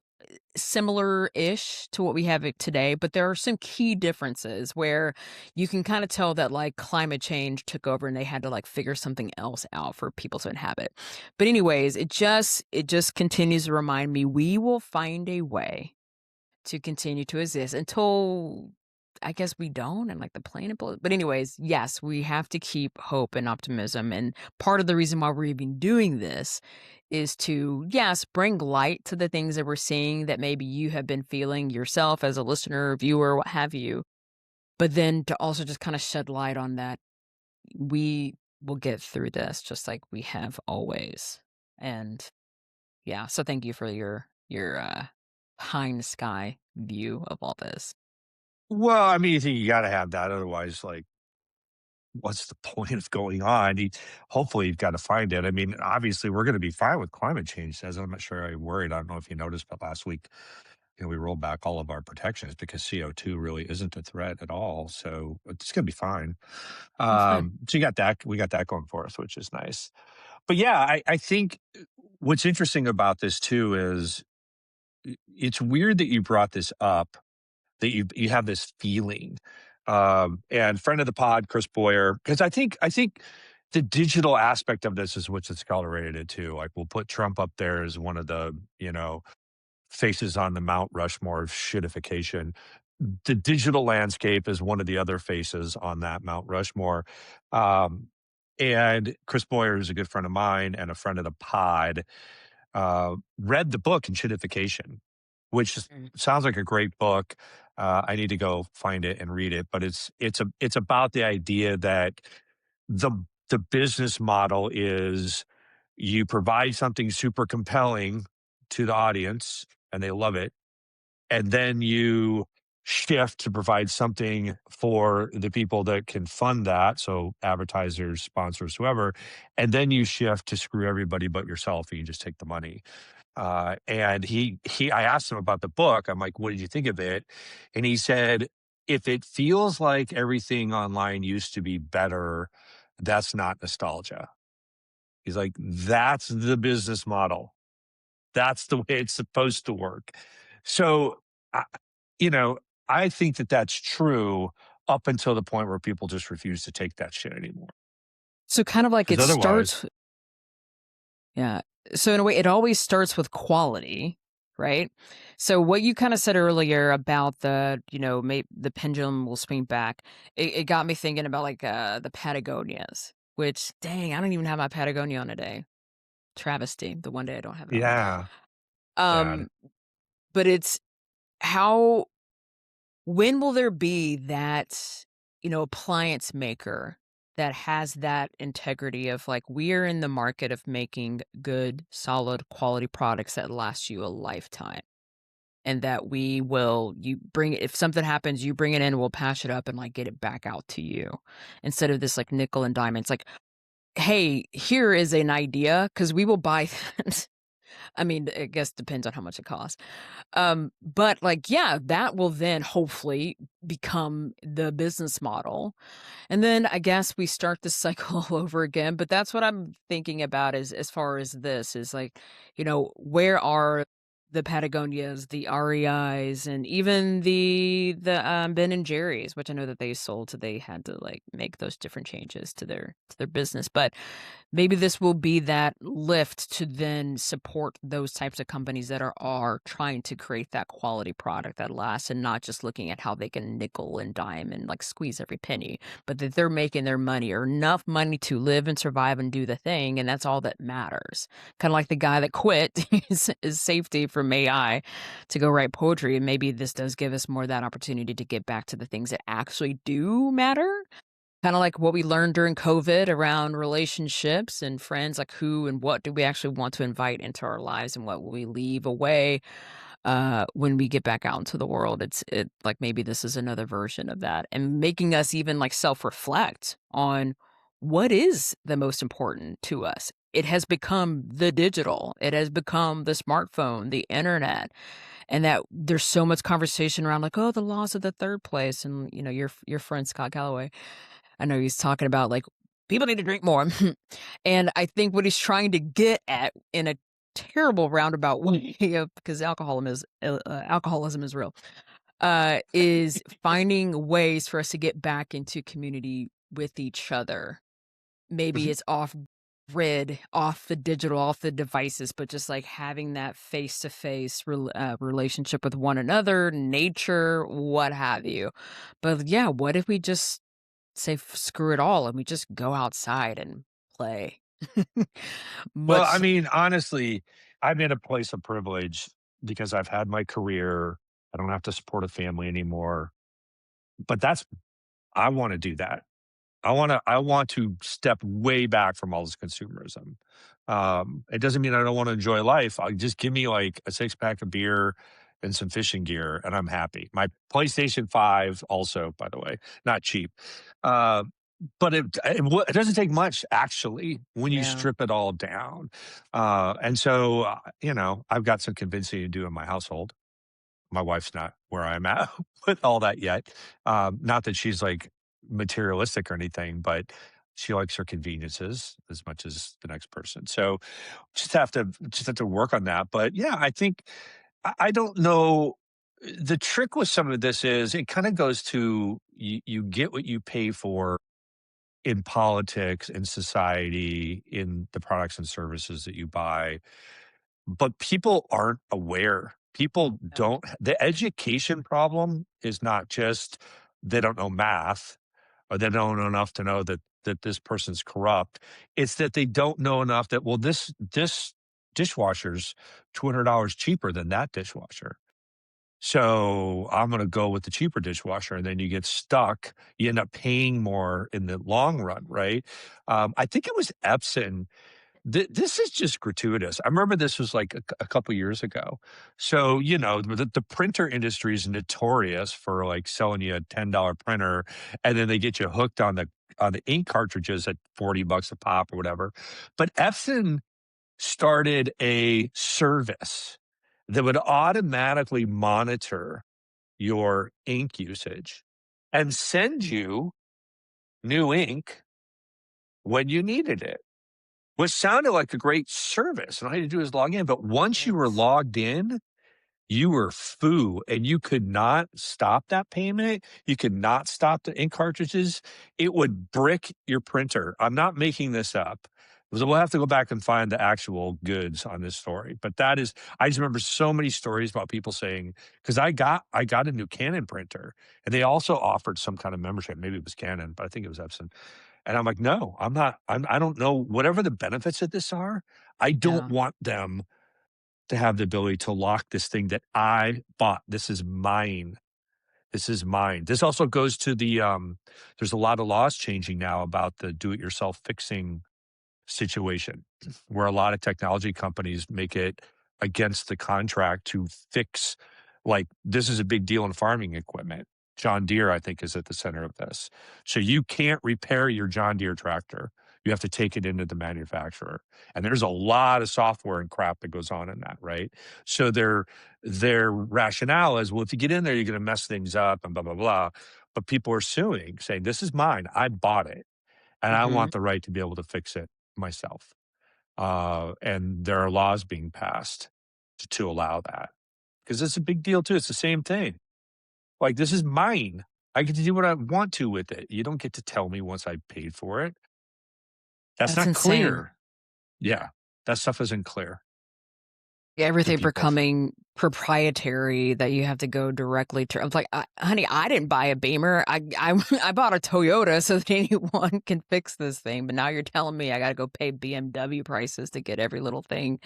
similar-ish to what we have it today, but there are some key differences where you can kinda tell that, like, climate change took over and they had to, like, figure something else out for people to inhabit. But anyways, it just continues to remind me we will find a way to continue to exist until I guess we don't and like the planet but anyways, yes, we have to keep hope and optimism, and part of the reason why we're even doing this is to, yes, bring light to the things that we're seeing that maybe you have been feeling yourself as a listener, viewer, what have you, but then to also just kinda shed light on that we will get through this just like we have always, and yeah, so thank you for your pie in the sky view of all this. Well, I mean, you gotta have that, otherwise, like, what's the point of going on? Hopefully, you've gotta find it. I mean, obviously, we're gonna be fine with climate change, as I'm not sure I worried. I don't know if you noticed, but last week, we rolled back all of our protections because CO2 really isn't a threat at all, so it's gonna be fine. Oh, fun. So you got that we got that going for us, which is nice. But, yeah, I think what's interesting about this too is it's weird that you brought this up, that you have this feeling. And friend of the pod, Chris Boyer, because I think the digital aspect of this is what's accelerated it too. Like we'll put Trump up there as one of the, faces on the Mount Rushmore of shittification. The digital landscape is one of the other faces on that Mount Rushmore. Um, and Chris Boyer is a good friend of mine and a friend of the pod, read the book Shittification, which Mm. sounds like a great book. I need to go find it and read it, but it's about the idea that the the business model is you provide something super compelling to the audience and they love it, and then you shift to provide something for the people that can fund that, so advertisers, sponsors, whoever, and then you shift to screw everybody but yourself and you just take the money. And I asked him about the book. I'm like, "What did you think of it?" And he said, "If it feels like everything online used to be better, that's not nostalgia." He's like, "That's the business model. That's the way it's supposed to work." So, I you know, I think that that's true up until the point where people just refuse to take that shit anymore. So kind of like Because it otherwise starts yeah. So in a way, it always starts with quality, right? So what you kind of said earlier about the, the pendulum will swing back, it got me thinking about like the Patagonias, which dang, I don't even have my Patagonia on today. Travesty. The one day I don't have it on. Yeah. Sad. Um, but it's how when will there be that, appliance maker that has that integrity of like, we are in the market of making good, solid, quality products that last you a lifetime. And that you bring it, if something happens, you bring it in, we'll patch it up and like get it back out to you instead of this like nickel and dime. It's like, hey, here is an idea because we will buy that. I mean, I guess depends on how much it costs. But like, yeah, that will then hopefully become the business model. And then I guess we start the cycle all over again. But that's what I'm thinking about as far as this is like, where are the Patagonias, the REIs, and even the Ben and Jerry's, which I know that they sold, so they had to like make those different changes to their business. But maybe this will be that lift to then support those types of companies that are trying to create that quality product that lasts and not just looking at how they can nickel and dime and like squeeze every penny, but that they're making their money or enough money to live and survive and do the thing. And that's all that matters. Kind of like the guy that quit his safety from AI to go write poetry. And maybe this does give us more of that opportunity to get back to the things that actually do matter. Kinda like what we learned during COVID around relationships and friends, like who and what do we actually want to invite into our lives and what will we leave away, when we get back out into the world. Like maybe this is another version of that and making us even like self-reflect on what is the most important to us. It has become the digital. It has become the smartphone, the internet, and that there's so much conversation around like, "Oh, the laws of the third place," and, your friend Scott Galloway. I know he's talking about, like, people need to drink more. And I think what he's trying to get at in a terrible roundabout way because alcoholism is real, is finding ways for us to get back into community with each other. Maybe it's off grid, off the digital, off the devices, but just, like, having that face-to-face relationship with one another, nature, what have you. But, yeah, what if we just say screw it all and we just go outside and play. Well, I Much mean, honestly, I'm in a place of privilege because I've had my career. I don't have to support a family anymore. But I want to do that. I want to step way back from all this consumerism. It doesn't mean I don't want to enjoy life. Just give me like a six pack of beer and some fishing gear, and I'm happy. My PlayStation 5, also, by the way, not cheap. Uh, but it doesn't take much actually when you yeah. strip it all down. And so, I've got some convincing to do in my household. My wife's not where I'm at with all that yet. Not that she's like materialistic or anything, but she likes her conveniences as much as the next person. So just have to work on that. But yeah, I think I don't know. The trick with some of this is it kind of goes to you get what you pay for in politics, in society, in the products and services that you buy, but people aren't aware. People Yeah. don't the education problem is not just they don't know math or they don't know enough to know that this person's corrupt. It's that they don't know enough that, well, this dishwasher's $200 cheaper than that dishwasher. So I'm gonna go with the cheaper dishwasher, and then you get stuck. You end up paying more in the long run, right? I think it was Epson. This is just gratuitous. I remember this was like a couple years ago. So, the printer industry is notorious for like selling you a $10 printer, and then they get you hooked on the ink cartridges at $40 a pop or whatever. But Epson started a service that would automatically monitor your ink usage and send you new ink when you needed it. Which sounded like a great service, and all you had to do is log in, but once you were Right. logged in, you were foo, and you could not stop that payment, you could not stop the ink cartridges, it would brick your printer. I'm not making this up. So we'll have to go back and find the actual goods on this story. But that is, I just remember so many stories about people saying, because I got a new Canon printer, and they also offered some kind of membership. Maybe it was Canon, but I think it was Epson. And I'm like, no, I'm not. I don't know whatever the benefits of this are. I don't Yeah. want them to have the ability to lock this thing that I bought. This is mine. This is mine. This also goes to there's a lot of laws changing now about the do-it-yourself fixing situation, where a lot of technology companies make it against the contract to fix, like, this is a big deal in farming equipment. John Deere, I think, is at the center of this. So you can't repair your John Deere tractor. You have to take it into the manufacturer. And there's a lot of software and crap that goes on in that, right? So their rationale is, well, if you get in there, you're going to mess things up and blah, blah, blah. But people are suing, saying, this is mine. I bought it, and I Mhm. want the right to be able to fix it myself. And there are laws being passed to allow that, because it's a big deal too. It's the same thing. Like, this is mine. I get to do what I want to with it. You don't get to tell me once I paid for it. That's That's not insane. clear. Yeah, that stuff isn't clear to Everything people. becoming proprietary that you have to go directly to. I was like, honey, I didn't buy a Beamer. I I bought a Toyota so that anyone can fix this thing. But now you're telling me I got to go pay BMW prices to get every little thing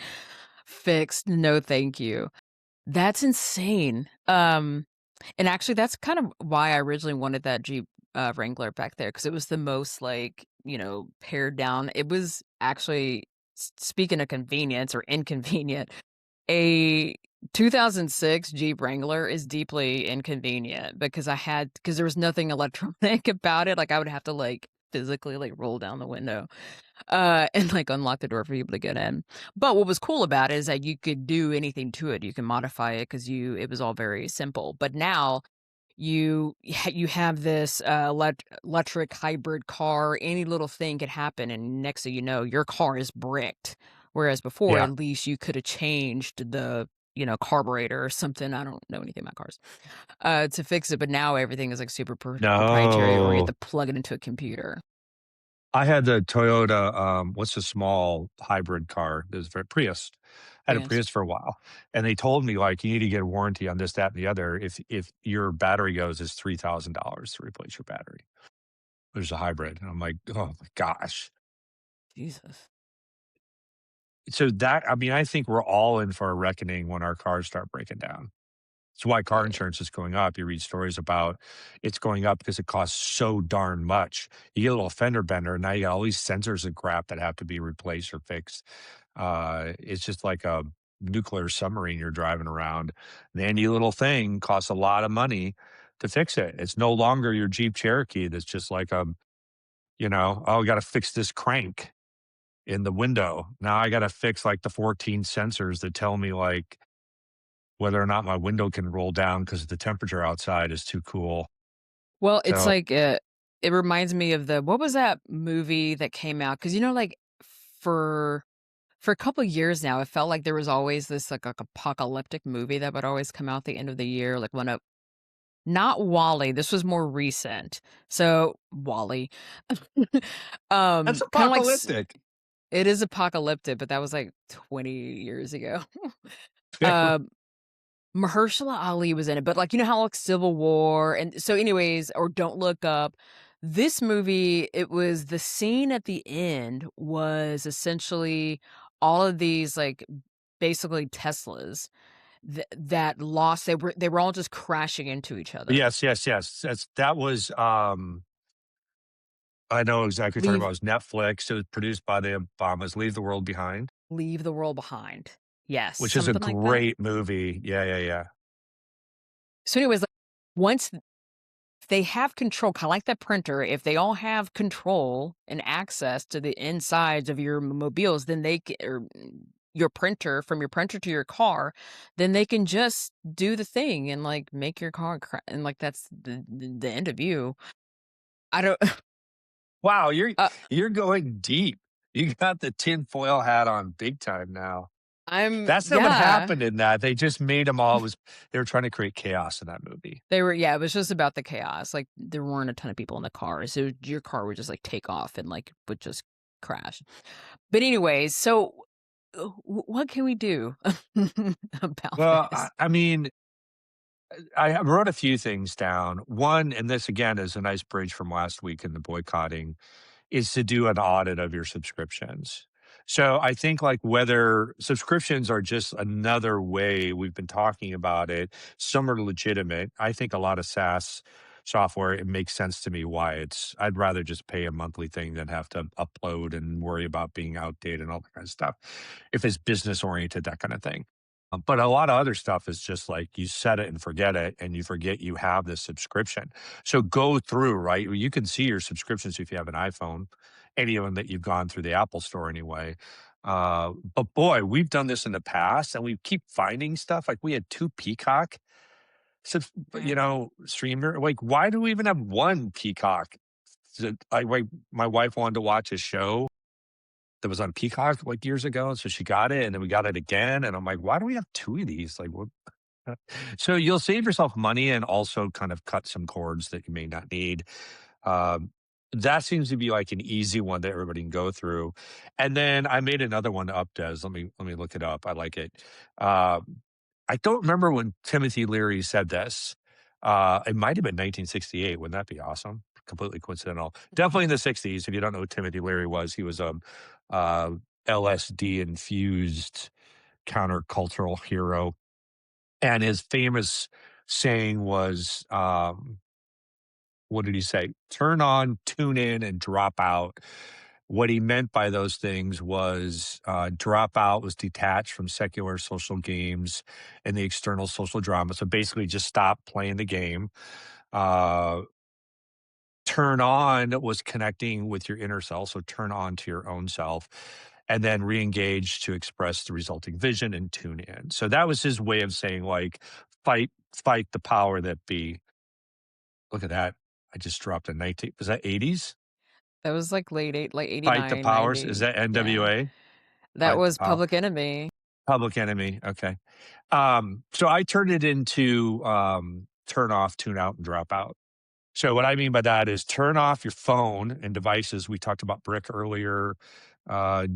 fixed. No, thank you. That's insane. And actually, that's kind of why I originally wanted that Jeep Wrangler back there, because it was the most like, pared down. It was actually, speaking of convenience or inconvenient, a 2006 Jeep Wrangler is deeply inconvenient because there was nothing electronic about it. Like, I would have to like physically like roll down the window and like unlock the door for people to get in. But what was cool about it is that you could do anything to it. You can modify it because it was all very simple. But now you have this electric hybrid car. Any little thing could happen, and next thing you know, your car is bricked. Whereas before, Yeah. at least you could have changed the carburetor or something. I don't know anything about cars to fix it. But now everything is like super proprietary, or you have No. to plug it into a computer. I had the Toyota, what's the small hybrid car? This very Prius. I had a Yes. Prius for a while, and they told me, like, you need to get a warranty on this, that, and the other. If your battery goes, it's $3,000 to replace your battery. There's a hybrid, and I'm like, oh my gosh. Jesus. So that, I mean, I think we're all in for a reckoning when our cars start breaking down. It's why car Yeah. insurance is going up. You read stories about it's going up because it costs so darn much. You get a little fender bender, and now you got all these sensors and crap that have to be replaced or fixed. It's just like a nuclear submarine you're driving around. The handy little thing costs a lot of money to fix it. It's no longer your Jeep Cherokee that's just like oh, I got to fix this crank in the window. Now I got to fix like the 14 sensors that tell me like whether or not my window can roll down because the temperature outside is too cool. Well, it's So like, it reminds me of what was that movie that came out? Because like, for a couple years now, it felt like there was always this, like apocalyptic movie that would always come out the end of the year, like one of not Wally, this was more recent. So, Wally. that's Kinda like apocalyptic. it is apocalyptic, but that was, like, 20 years ago. Um Mahershala Ali was in it, but, like, you know how, like, Civil War and so anyways, or Don't Look Up, this movie, it was the scene at the end was essentially all of these, like, basically Teslas that lost they were all just crashing into each other. Yes, yes, yes. That was, I know exactly what you're talking about. Leave It was Netflix. It was produced by the Obamas, Leave the World Behind, Leave the World Behind. Yes, which is a something like that. great movie. Yeah, yeah, yeah. So anyways, like, once they have control, kinda like that printer, if they all have control and access to the insides of your mobiles, then your printer, from your printer to your car, then they can just do the thing and, like, make your car and, like, that's the end of you. I don't Wow, you're uh, you're going deep. You got the tinfoil hat on big time now. I'm That's not what yeah. happened in that. They just made them all. It was They were trying to create chaos in that movie. They were yeah, it was just about the chaos, like, there weren't a ton of people in the cars, so your car would just, like, take off and, like, would just crash. But anyways, so what can we do about Well, this? I mean, I wrote a few things down. One, and this again is a nice bridge from last week in the boycotting, is to do an audit of your subscriptions. So I think like whether subscriptions are just another way we've been talking about it, some are legitimate. I think a lot of SaaS software, it makes sense to me why I'd rather just pay a monthly thing than have to upload and worry about being outdated and all that kind of stuff. If it's business oriented, that kind of thing. But a lot of other stuff is just like you set it and forget it, and you forget you have this subscription. So go through, right? You can see your subscriptions if you have an iPhone, any of them that you've gone through the Apple store anyway. But boy, we've done this in the past and we keep finding stuff. Like we had two Peacock, Mm. streamer. Like, why do we even have one Peacock? My wife wanted to watch a show that was on Peacock like years ago. So she got it and then we got it again. And I'm like, why do we have two of these? Like, what? So you'll save yourself money and also kind of cut some cords that you may not need. Um, that seems to be like an easy one that everybody can go through. And then I made another one up, Des. Let me look it up. I like it. Um, I don't remember when Timothy Leary said this. It might have been 1968. Wouldn't that be awesome? Completely coincidental. Definitely in the 60s. If you don't know who Timothy Leary was, he was a uh, LSD infused countercultural hero. And his famous saying was, what did he say? Turn on, tune in, and drop out. What he meant by those things was drop out was detached from secular social games and the external social drama. So basically, just stop playing the game. Uh, turn on was connecting with your inner self. So turn on to your own self and then re-engage to express the resulting vision and tune in. So that was his way of saying like, fight the power that be. Look at that. I just dropped a 19. Was that 80s? That was like like Fight the 89, powers. Is 90. that Yeah. NWA? That Fight the was power. Public Enemy. Public Enemy. Okay. So I turned it into turn off, tune out, and drop out. So what I mean by that is turn off your phone and devices. We talked about Brick earlier.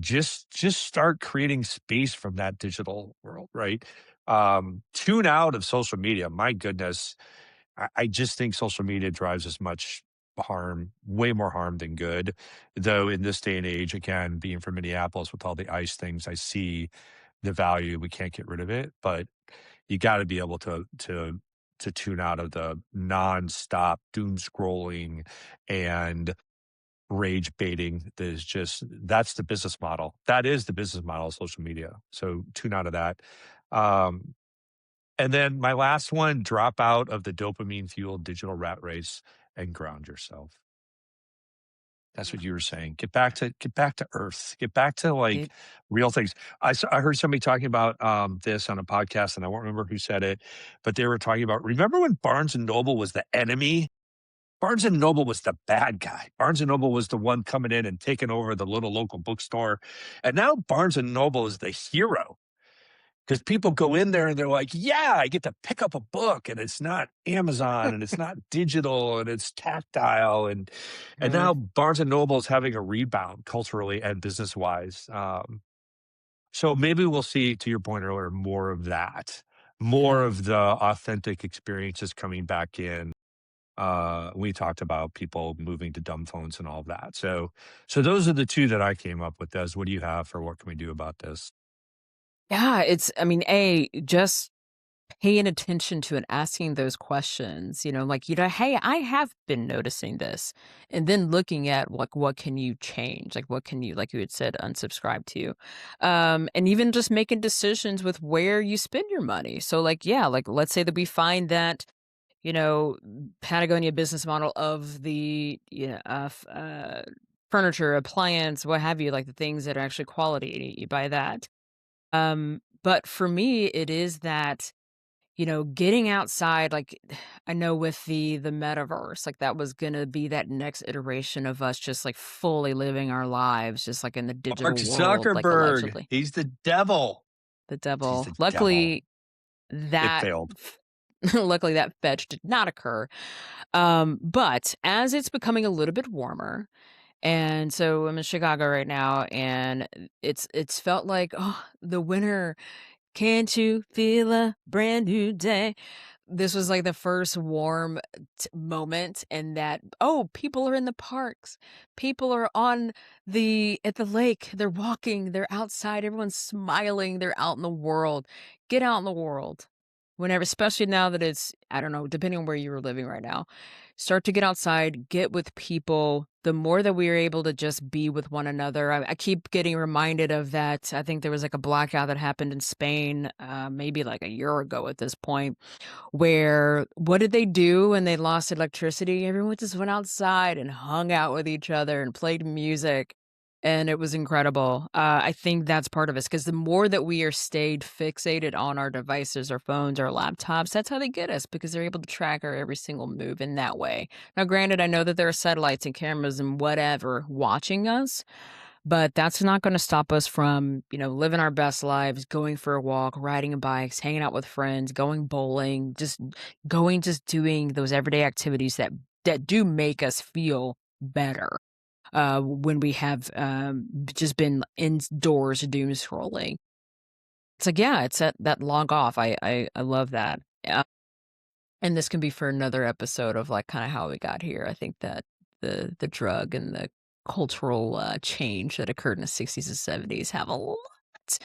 Just start creating space from that digital world, right? Tune out of social media. My goodness, I just think social media drives as much harm, way more harm than good. Though in this day and age, again, being from Minneapolis with all the ICE things, I see the value. We can't get rid of it, but you got to be able to tune out of the nonstop doom scrolling and rage baiting. That's the business model. That is the business model of social media. So tune out of that. Um, and then my last one, drop out of the dopamine fueled digital rat race and ground yourself. That's what you were saying. Get back to earth. Get back to like It real things. I heard somebody talking about this on a podcast, and I won't remember who said it, but they were talking about. Remember when Barnes and Noble was the enemy? Barnes and Noble was the bad guy. Barnes and Noble was the one coming in and taking over the little local bookstore, and now Barnes and Noble is the hero because people go in there and they're like, "Yeah, I get to pick up a book, and it's not Amazon, and it's not digital, and it's tactile." And Mhm. now Barnes and Noble is having a rebound culturally and business wise. So maybe we'll see, to your point earlier, more of that, more Yeah. of the authentic experiences coming back in. We talked about people moving to dumb phones and all of that. So those are the two that I came up with. Des, what do you have for what can we do about this? Yeah, I mean, just paying attention to and asking those questions, like, "Hey, I have been noticing this," and then looking at, like, what can you change? Like, what can you, like you had said, unsubscribe to? And even just making decisions with where you spend your money. So, like, yeah, like, let's say that we find that, Patagonia business model of the, furniture, appliance, what have you, like, the things that are actually quality, you buy that. But for me, it is that, getting outside, like, I know with the metaverse, like, that was gonna be that next iteration of us just, like, fully living our lives just, like, in the Mark digital world, like, Zuckerberg, allegedly. he's the devil. The He's devil. the devil. Luckily, It that failed. luckily, that fetch did not occur. But as it's becoming a little bit warmer And so I'm in Chicago right now, and it's felt like, oh, the winter. Can't you feel a brand new day? This was like the first warm moment, and that, oh, people are in the parks. People are on at the lake. They're walking, they're outside, everyone's smiling, they're out in the world. Get out in the world. Whenever, especially now that it's, I don't know, depending on where you are living right now, start to get outside, get with people. The more that we are able to just be with one another, I keep getting reminded of that. I think there was like a blackout that happened in Spain, maybe like a year ago at this point, where what did they do when they lost electricity? Everyone just went outside and hung out with each other and played music. And it was incredible. I think that's part of us, because the more that we are stayed fixated on our devices, our phones, our laptops, that's how they get us, because they're able to track our every single move in that way. Now, granted, I know that there are satellites and cameras and whatever watching us, but that's not going to stop us from, living our best lives, going for a walk, riding bikes, hanging out with friends, going bowling, just doing those everyday activities that do make us feel better when we have just been indoors doom scrolling. It's like, yeah, it's that log off. I love that. And this can be for another episode of like kind of how we got here. I think that the drug and the cultural change that occurred in the 60s and 70s have a lot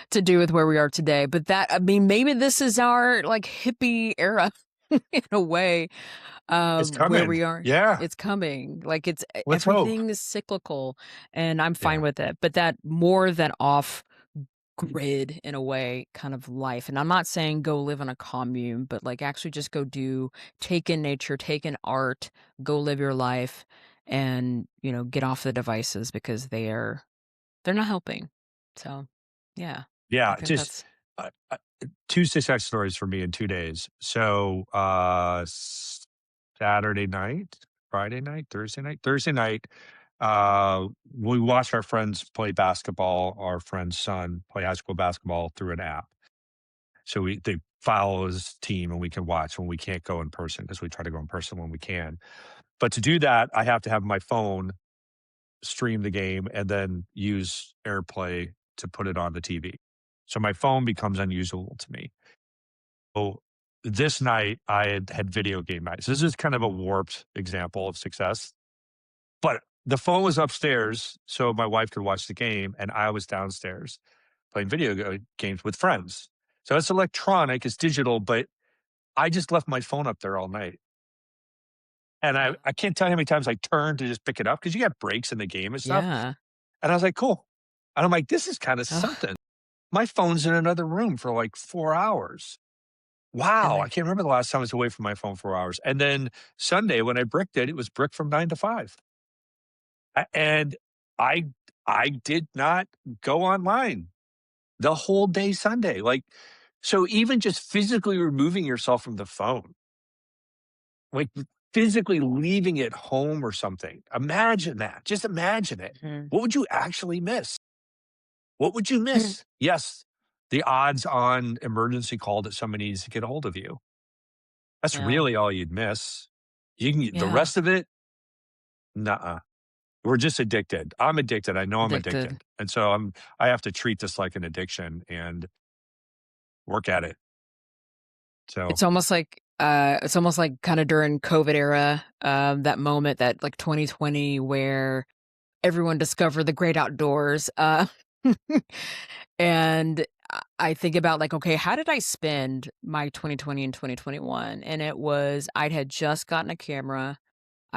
to do with where we are today. But that, I mean, maybe this is our like hippie era in a way, It's where coming. we are. Yeah. It's coming. Like Let's hope. everything is cyclical, and I'm fine Yeah. with it. But that more than off grid in a way kind of life. And I'm not saying go live in a commune, but like actually just take in nature, take in art, go live your life, and get off the devices, because they're not helping. So yeah, I Yeah. think Just that's uh, uh, two success stories for me in 2 days. So, Saturday night, Friday night, Thursday night, we watched our friends play basketball, our friend's son play high school basketball through an app. So they follow his team and we can watch when we can't go in person, because we try to go in person when we can. But to do that, I have to have my phone stream the game and then use AirPlay to put it on the TV. So my phone becomes unusable to me. So this night I had video game nights. This is kind of a warped example of success, but the phone was upstairs so my wife could watch the game, and I was downstairs playing games with friends. So it's electronic, it's digital, but I just left my phone up there all night. And I can't tell you how many times I turned to just pick it up, because you got breaks in the game and stuff. yeah. And I was like, cool. And I'm like, this is kind of Ugh. something. My phone's in another room for like 4 hours. And Wow. I like, can't remember the last time I was away from my phone 4 hours. And then Sunday, when I bricked it, it was bricked from 9 to 5. And I I did not go online the whole day Sunday. Like, so even just physically removing yourself from the phone, like physically leaving it home or something. Imagine that. Just imagine it. mhm. What would you actually miss? What would you miss? Yes, the odds on emergency call that somebody needs to get a hold of you. That's Yeah, really all you'd miss. You can get the yeah, rest of it, nuh-uh. We're just addicted. I'm addicted. I know I'm addicted. addicted. And so I have to treat this like an addiction and work at it. So It's almost like kind of during COVID era, that moment, that like 2020, where everyone discovered the great outdoors. And I think about like, okay, how did I spend my 2020 and 2021? And it was, I had just gotten a camera.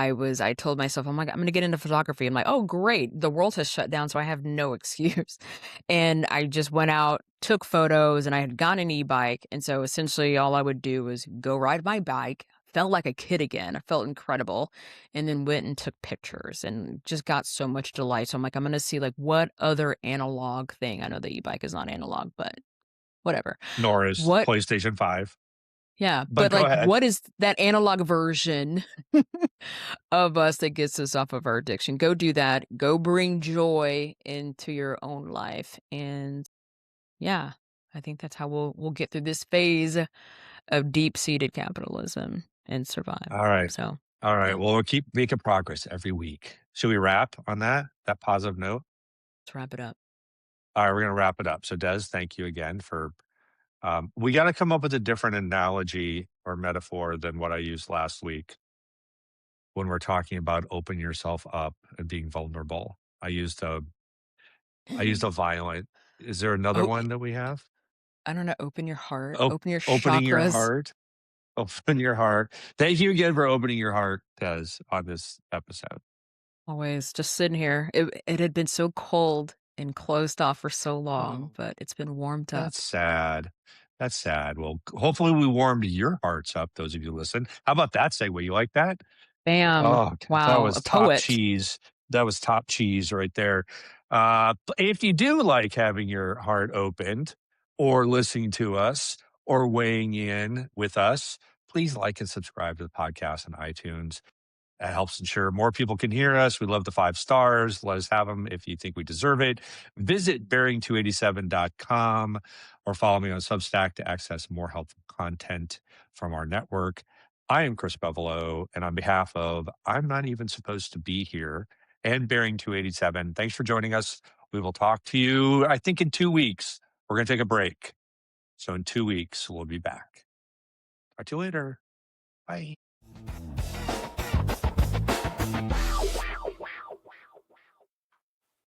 I told myself, "I'm like, I'm gonna get into photography." I'm like, "Oh, great. The world has shut down, so I have no excuse." And I just went out, took photos, and I had gotten an e-bike. And so essentially all I would do was go ride my bike, felt like a kid again. I felt incredible. And then went and took pictures and just got so much delight. So I'm like, I'm gonna see like what other analog thing. I know the e-bike is not analog, but whatever. nor is What PlayStation 5. Yeah, But but go like ahead. what is that analog version of us that gets us off of our addiction? Go do that. Go bring joy into your own life. And yeah, I think that's how we'll get through this phase of deep-seated capitalism and survive. All right. So, All right. yeah. Well, we'll keep making progress every week. Should we wrap on that positive note? Let's wrap it up. All right, we're going to wrap it up. So, Des, thank you again for. We got to come up with a different analogy or metaphor than what I used last week when we're talking about open yourself up and being vulnerable. I used a violent. Is there another Oh, one that we have? I don't know. Open your heart. Op- Open your Opening your chakras. heart. Open your heart. Thank you again for opening your heart, Des, on this episode. Always just sitting here. It had been so cold and closed off for so long, but it's been warmed up. That's sad. That's sad. Well, hopefully we warmed your hearts up, those of you listen. How about that segue? You like that? Bam. Oh, that Wow. was A top poet. cheese. That was top cheese right there. If you do like having your heart opened or listening to us or weighing in with us, please like and subscribe to the podcast on iTunes. That helps ensure more people can hear us. We love the 5 stars. Let us have them if you think we deserve it. Visit bearing287.com or follow me on Substack to access more helpful content from our network. I am Chris Bevelo, and on behalf of I'm Not Even Supposed to Be Here and Bearing 287, thanks for joining us. We will talk to you, I think, in 2 weeks. We're going to take a break. So in 2 weeks, we'll be back. Talk to you later. Bye.